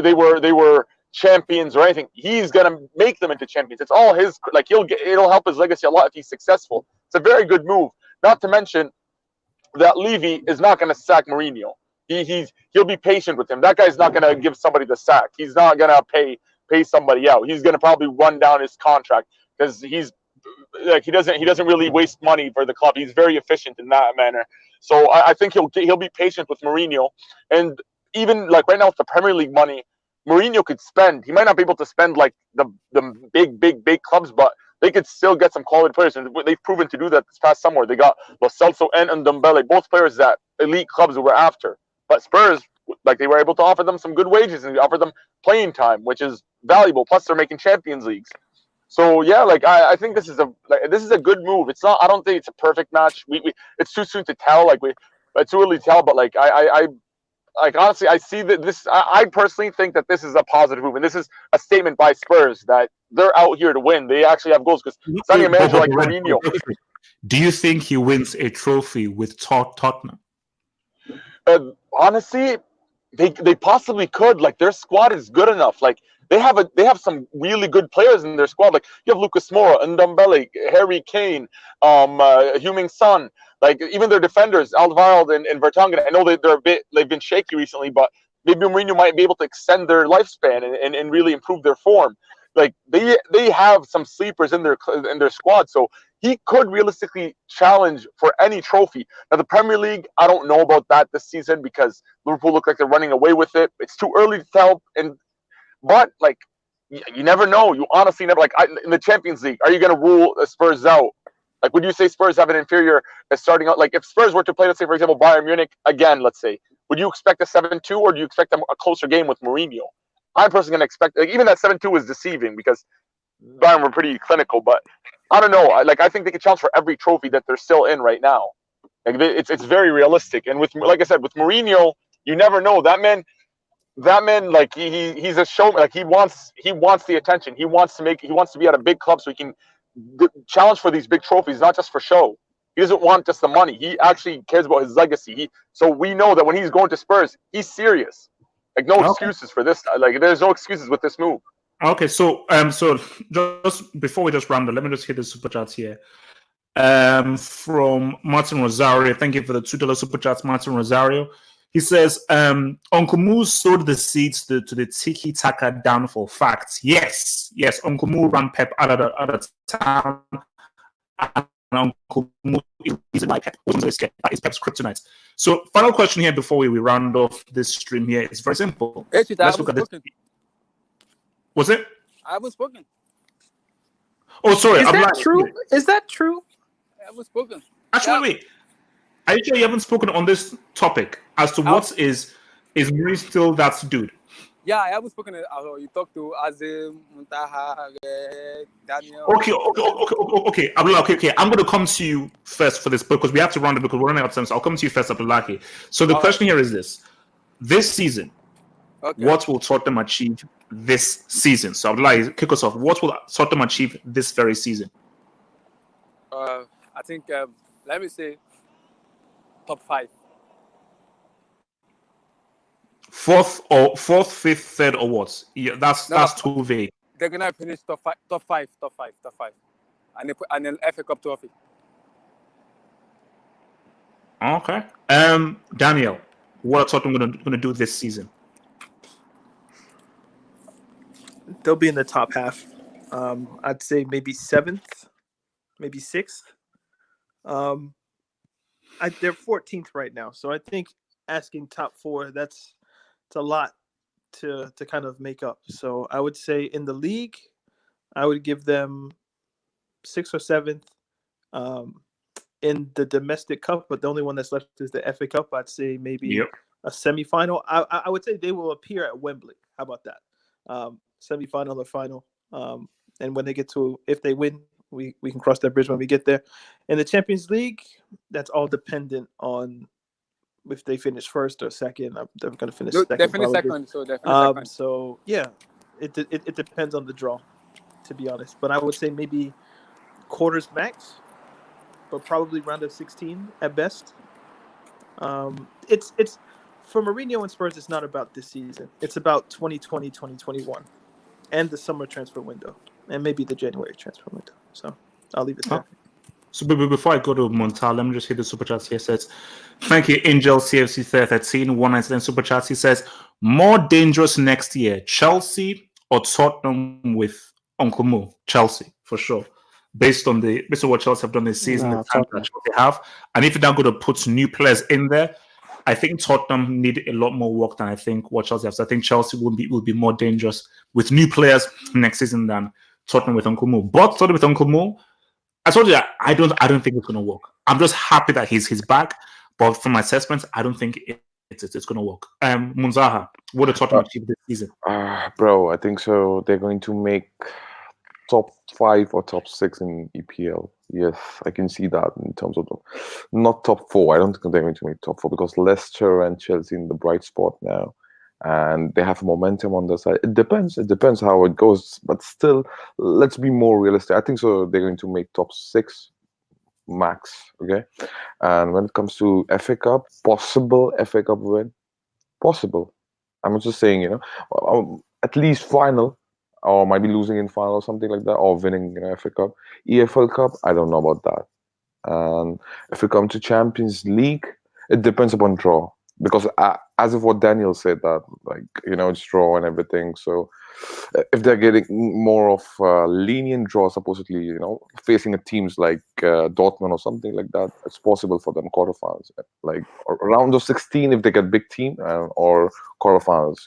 they were champions or anything. He's gonna make them into champions. It's all his. Like, it'll help his legacy a lot if he's successful. It's a very good move. Not to mention that Levy is not gonna sack Mourinho. He'll be patient with him. That guy's not gonna give somebody the sack. He's not gonna pay somebody out. He's gonna probably run down his contract, because he's like, he doesn't really waste money for the club. He's very efficient in that manner. So I think he'll be patient with Mourinho. And even like right now with the Premier League money, Mourinho could spend. He might not be able to spend like the big clubs, but they could still get some quality players, and they've proven to do that this past summer. They got Lo Celso and Ndombele, both players that elite clubs were after. But Spurs, like, they were able to offer them some good wages and offer them playing time, which is valuable. Plus, they're making Champions Leagues. So yeah, like, I think this is a good move. It's not. I don't think it's a perfect match. It's too soon to tell. Like, it's too early to tell. But like, I honestly, I see that this. I personally think that this is a positive move, and this is a statement by Spurs that they're out here to win. They actually have goals, because signing a manager like Mourinho. Do you think he wins a trophy with Tottenham? Honestly, they possibly could. Like, their squad is good enough. Like, they have some really good players in their squad. Like, you have Lucas Moura, Ndombele, Harry Kane, Heung-min Son. Like, even their defenders, Alderweireld and Vertonghen. I know they've been shaky recently, but maybe Mourinho might be able to extend their lifespan and really improve their form. Like, they have some sleepers in their squad, so he could realistically challenge for any trophy. Now, the Premier League, I don't know about that this season, because Liverpool look like they're running away with it. It's too early to tell. But like, you never know. You honestly never in the Champions League. Are you going to rule Spurs out? Like, would you say Spurs have an inferior starting out? Like, if Spurs were to play, let's say, for example, Bayern Munich again, let's say, would you expect a 7-2 or do you expect a closer game with Mourinho? I'm personally going to expect, even that 7-2 is deceiving because Bayern were pretty clinical, but I don't know. I think they could challenge for every trophy that they're still in right now. Like, it's very realistic. And with, like I said, with Mourinho, you never know. That man, like he's a showman. Like he wants the attention. He wants to be at a big club so he can challenge for these big trophies, not just for show. He doesn't want just the money. He actually cares about his legacy. So we know that when he's going to Spurs, he's serious. Like no excuses for this. Like there's no excuses with this move. Okay, so just before we just round up, let me just hit the super chat here. From Martin Rosario, thank you for the $2 super chat, Martin Rosario. He says, Uncle Moo sowed the seeds to the tiki-taka downfall. Facts. Yes. Uncle Moo ran Pep out of town. And Uncle Moo is like Pep. That is Pep's kryptonite. So, final question here before we round off this stream here. It's very simple. Let's look at this. Was it? I haven't spoken. Oh, sorry. Is that true? Is that true? I haven't spoken. Actually, wait. Are you sure you haven't spoken on this topic as to what is Mourinho still that dude? Yeah, I haven't spoken. You talked to Azim, Muntaha, Daniel. Okay. Abdullah, okay. I'm going to come to you first for this because we have to round it because we're running out of time. So I'll come to you first, Abdullah. So the question here is this. This season, what will Tottenham achieve this season? So Abdullah, kick us off. What will Tottenham achieve this very season? I think, let me say, top 5. Fourth, fifth, third, or what? Yeah, that's too vague. They're gonna finish top five, and then FA Cup trophy. Okay. Daniel, what are Tottenham gonna do this season? They'll be in the top half. I'd say maybe 7th, maybe 6th. They're 14th right now, so I think asking top 4, it's a lot to kind of make up. So I would say in the league, I would give them 6th or 7th. In the domestic cup, but the only one that's left is the FA Cup. I'd say maybe a semifinal. I would say they will appear at Wembley. How about that? Semifinal or final. And when they get to, if they win, we can cross that bridge when we get there. In the Champions League, that's all dependent on if they finish first or second. They're going to finish second. Definitely second. So definitely second. So yeah, it depends on the draw, to be honest. But I would say maybe quarters max, but probably round of 16 at best. It's for Mourinho and Spurs. It's not about this season. It's about 2020, 2021, and the summer transfer window, and maybe the January transfer window. So I'll leave it there. So before I go to Montal, let me just hit the super chat here. It says, thank you, Angel CFC 13 199 super chats. He says, more dangerous next year, Chelsea or Tottenham with Uncle Mo? Chelsea for sure. Based on what Chelsea have done this season, the time that they have, and if you're now going to put new players in there, I think Tottenham need a lot more work than I think what Chelsea has. So I think Chelsea will be more dangerous with new players next season than Tottenham with Uncle Mo. But Tottenham with Uncle Mo, I told you that I don't think it's going to work. I'm just happy that he's back, but from my assessments, I don't think it's going to work. Munzaha, what are Tottenham achieve this season? Bro, I think so. They're going to make top 5 or top 6 in EPL. Yes, I can see that in terms of not top 4. I don't think they're going to make top 4 because Leicester and Chelsea in the bright spot now, and they have momentum on the side. It depends how it goes, but still, let's be more realistic. I think so. They're going to make top 6 max. Okay, and when it comes to FA Cup, possible FA Cup win, possible. I'm just saying, at least final. Or might be losing in final or something like that, or winning FA Cup. EFL Cup, I don't know about that. And if we come to Champions League, it depends upon draw. Because as of what Daniel said, that it's draw and everything. So if they're getting more of lenient draw, supposedly, facing a teams like Dortmund or something like that, it's possible for them quarterfinals, like around of 16 if they get big team or quarterfinals,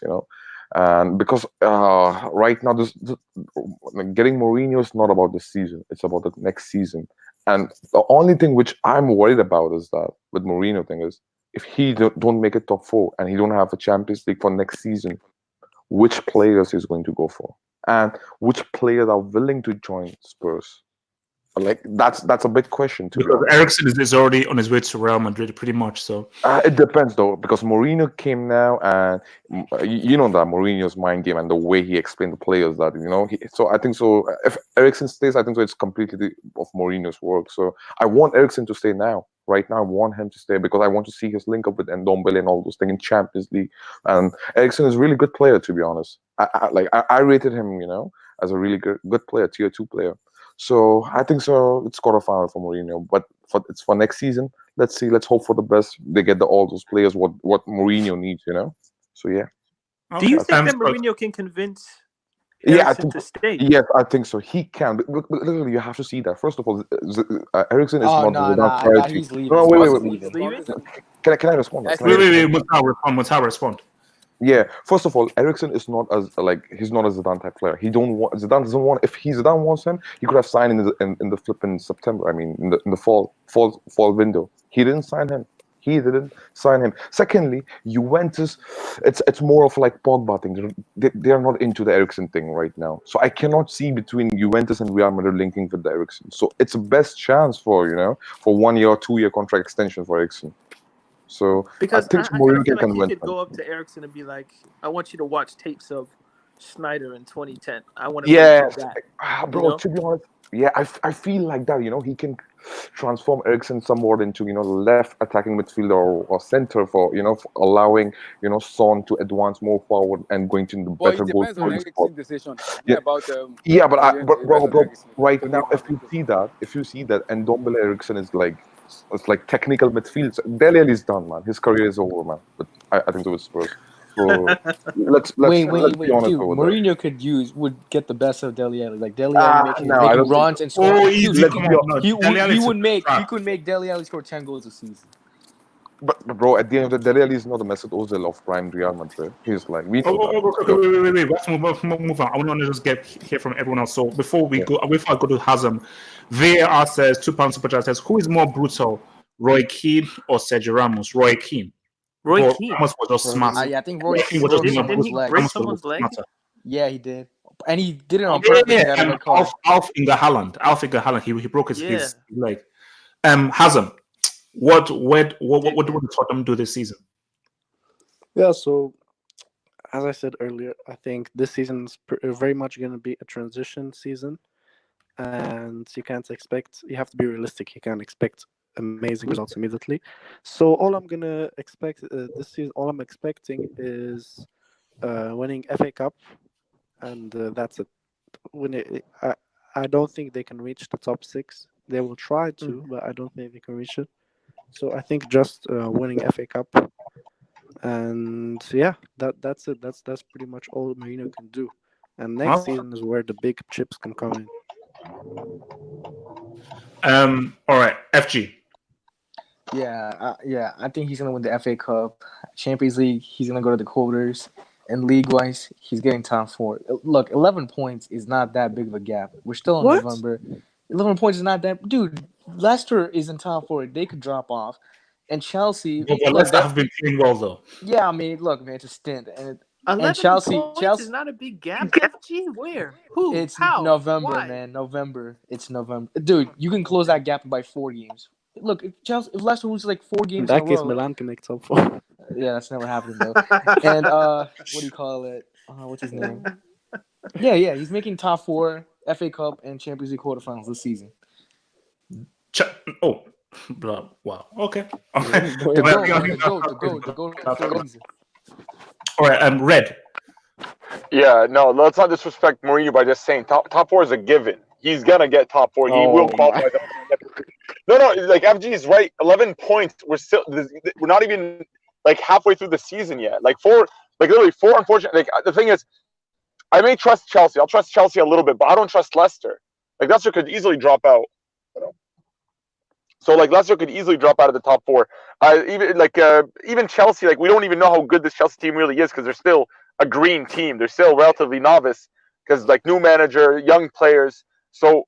And because right now, getting Mourinho is not about the season; it's about the next season. And the only thing which I'm worried about is that with Mourinho thing is if he don't make it top four and he don't have a Champions League for next season, which players he's going to go for, and which players are willing to join Spurs. Like that's a big question to be Because honest. Ericsson is already on his way to Real Madrid, pretty much. So It depends though, because Mourinho came now, and you know that Mourinho's mind game and the way he explained the players that so I think so. If Ericsson stays, I think so. It's completely of Mourinho's work. So I want Ericsson to stay now. Right now, I want him to stay because I want to see his link up with Ndombele and all those things in Champions League. And Ericsson is a really good player, to be honest. I rated him, as a really good player, tier 2 player. So I think so. It's quarterfinal for Mourinho, but it's for next season. Let's see. Let's hope for the best. They get all those players what Mourinho needs. So yeah. Do you Okay. think that Mourinho can convince Yeah, I Ericsson think. to stay? Yes, I think so. He can. But literally, you have to see that. First of all, Ericsson is Oh not no, the no, Zidane priority. he's leaving. No, He's wait. leaving. He's leaving? Can I respond? Yes, Can I wait, respond? Mutara respond. Yeah. First of all, Ericsson is not as he's not a Zidane type player. Zidane doesn't want. If Zidane wants him, he could have signed in the flip in September. I mean, in the fall window. He didn't sign him. Secondly, Juventus, it's more of like Pogba thing. They are not into the Ericsson thing right now. So I cannot see between Juventus and Real Madrid linking with the Ericsson. So it's a best chance for 1 year or 2 year contract extension for Ericsson. So Because I think I kind Mourinho of feel can like he convince could them. go up to Ericsson and be like, I want you to watch tapes of Schneider in 2010. I want to Yeah, finish that. bro. To be honest, yeah, I feel like that. He can transform Ericsson somewhat into left attacking midfielder or center for allowing Son to advance more forward and going to the But better it goal depends on scoring spot. Ericsson's decision. It's Yeah, not about yeah, but Mourinho. It depends on bro, Ericsson's right to now, leave Madrid. if you see that, and Ndombele Ericsson is it's like technical midfield. Dele Alli is done, man. His career is over, man. But I think it was Spurs. So let's Wait, be honest dude. over there. Mourinho would get the best of Dele Alli. Like Dele Alli making No, I don't think runs so. and scoring. Oh, Dude, easy. Let's Come be on. No, Dele Alli is a he trap. could make Dele Alli score 10 goals a season. But bro, at the end of the day, Dele Alli is not a Mesut Ozil of prime Real Madrid. He's like we know that. Okay, wait. Let's move on. I want to just hear from everyone else. So before I go to Hazem, VAR says £2 super chat says, who is more brutal, Roy Keane or Sergio Ramos? Roy Keane. Roy But Keane. Ramos was just smart. I think Roy Keane was just Didn't more he brutal. break Ramos was someone's leg? smarter. Yeah, he did, and he did it on purpose. He had a red card. Alf Inga Haaland. He broke his leg. Hazem, what do Tottenham do this season? Yeah, so as I said earlier, I think this season's very much going to be a transition season, and you have to be realistic. You can't expect amazing results immediately. So all I'm gonna expect this season, all I'm expecting is winning FA Cup, and that's it. I don't think they can reach the top 6. They will try to, but I don't think they can reach it. So I think just winning FA Cup. And yeah, that's it. That's pretty much all Mourinho can do. And next season is where the big chips can come in. All right, FG. Yeah. I think he's gonna win the FA Cup, Champions League. He's gonna go to the quarters, and league-wise, he's getting top 4. Look, 11 points is not that big of a gap. We're still in November. 11 points is not that. Dude, Leicester is in top 4. They could drop off. And Chelsea, Leicester have been playing well though. Yeah, I mean, look, man, it's a stint, and 11 Chelsea points is not a big gap. FG, where? Who? It's How? November, Why? man. November. It's November, dude. You can close that gap by 4 games. Look, if Leicester loses like 4 games In that in a case, row, Milan can make top 4. Yeah, that's never happening though. And what do you call it? What's his name? Yeah. He's making top 4, FA Cup, and Champions League quarterfinals this season. Wow. Okay. The goal. All right. Red. Yeah, no, let's not disrespect Mourinho by just saying top 4 is a given. He's gonna get top 4. He will qualify. No, like FG is right. 11 points. We're not even like halfway through the season yet. Like 4, like literally 4. Unfortunately, like the thing is, I may trust Chelsea. I'll trust Chelsea a little bit, but I don't trust Leicester. Like Leicester could easily drop out. So like Leicester could easily drop out of the top 4. Even Chelsea, like we don't even know how good this Chelsea team really is because they're still a green team. They're still relatively novice because like new manager, young players. So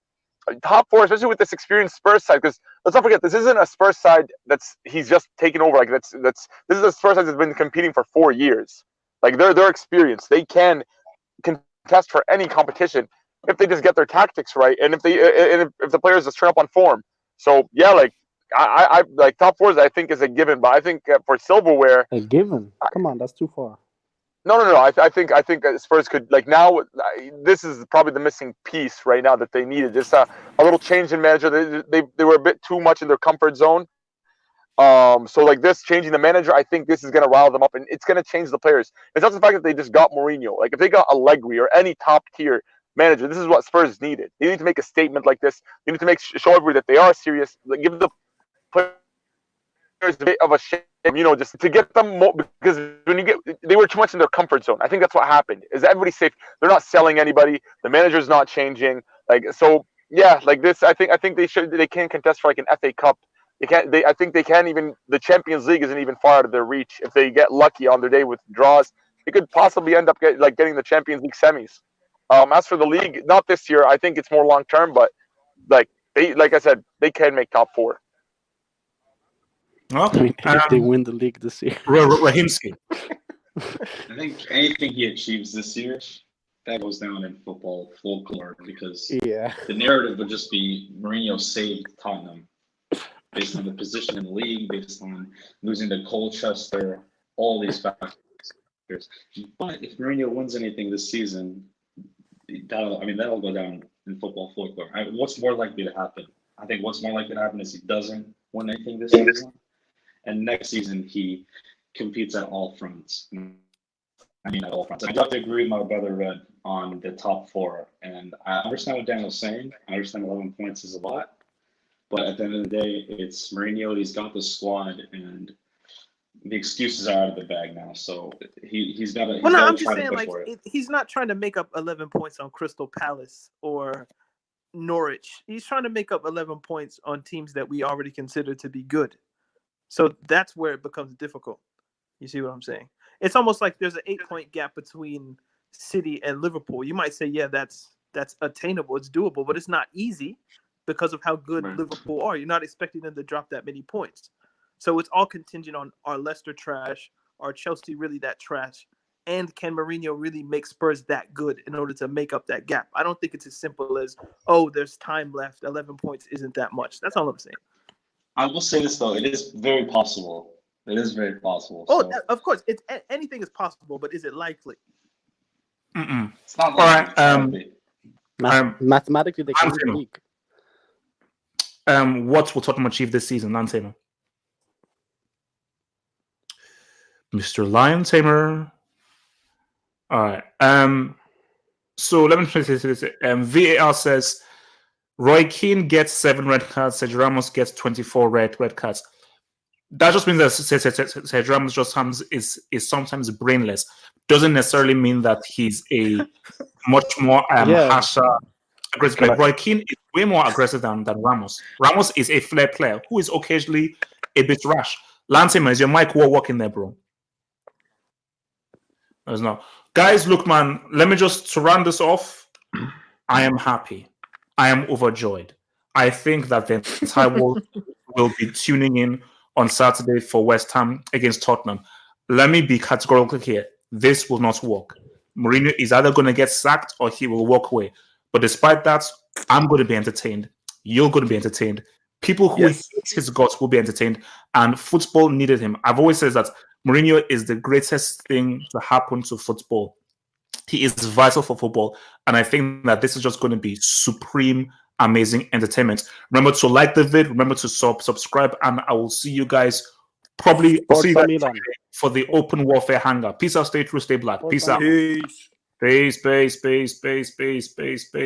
top four, especially with this experienced Spurs side, because let's not forget this isn't a Spurs side he's just taken over. Like this is a Spurs side that's been competing for 4 years. Like they're experienced. They can contest for any competition if they just get their tactics right and if the players just turn up on form. So yeah, like I like top fours I think is a given, but I think for silverware a given. Come on, that's too far. No. I think Spurs could like now. This is probably the missing piece right now that they needed. Just a little change in manager. They were a bit too much in their comfort zone. So like this changing the manager, I think this is gonna rile them up and it's gonna change the players. It's not the fact that they just got Mourinho. Like if they got Allegri or any top tier manager, this is what Spurs needed. They need to make a statement like this. They need to show everybody that they are serious. Like, give the players a bit of a shame, just to get them more, because they were too much in their comfort zone. I think that's what happened. Is everybody's safe? They're not selling anybody. The manager's not changing. Like so, yeah. Like this, I think they can contest for like an FA Cup. I think they can't even. The Champions League isn't even far out of their reach. If they get lucky on their day with draws, they could possibly end up getting the Champions League semis. As for the league, not this year. I think it's more long term, but like I said, they can make top four. I mean, if they win the league this year. Rahimski. I think anything he achieves this year, that goes down in football folklore because the narrative would just be Mourinho saved Tottenham based on the position in the league, based on losing to Colchester, all these factors. But if Mourinho wins anything this season, that'll go down in football folklore. What's more likely to happen? I think what's more likely to happen is he doesn't win anything this season, and next season he competes at all fronts. At all fronts. I do have to agree with my brother Red on the top four, and I understand what Daniel's saying. I understand 11 points is a lot. But at the end of the day, it's Mourinho. He's got the squad, and the excuses are out of the bag now. So he's got to. Well, no, I'm just saying, like, he's not trying to make up 11 points on Crystal Palace or Norwich. He's trying to make up 11 points on teams that we already consider to be good. So that's where it becomes difficult. You see what I'm saying? It's almost like there's an 8-point gap between City and Liverpool. You might say, yeah, that's attainable. It's doable, but it's not easy. Because of how good Liverpool are. You're not expecting them to drop that many points. So it's all contingent on, are Leicester trash? Are Chelsea really that trash? And can Mourinho really make Spurs that good in order to make up that gap? I don't think it's as simple as, there's time left. 11 points isn't that much. That's all I'm saying. I will say this, though. It is very possible. It is very possible. Oh, so. Of course. Anything is possible, but is it likely? It's not likely. All right. Mathematically, they can win the league. What will Tottenham achieve this season, Lion Tamer? Mr. Lion Tamer. All right. So let me finish this. VAR says Roy Keane gets 7 red cards. Sergio Ramos gets 24 red cards. That just means that Sergio Ramos is sometimes brainless. Doesn't necessarily mean that he's a much more harsher. Aggressive. Roy Keane is way more aggressive than Ramos. Ramos is a flair player who is occasionally a bit rash. Lansing, is your mic working there, bro? There's no. Guys, look, man, let me to round this off. I am happy. I am overjoyed. I think that the entire world will be tuning in on Saturday for West Ham against Tottenham. Let me be categorical here. This will not work. Mourinho is either going to get sacked or he will walk away. But despite that, I'm going to be entertained. You're going to be entertained. People who hate his guts will be entertained. And football needed him. I've always said that Mourinho is the greatest thing to happen to football. He is vital for football. And I think that this is just going to be supreme, amazing entertainment. Remember to like the vid. Remember to subscribe. And I will see you guys probably for the Open Warfare Hangout. Peace out. Stay true. Stay black. Peace out. Peace. Peace.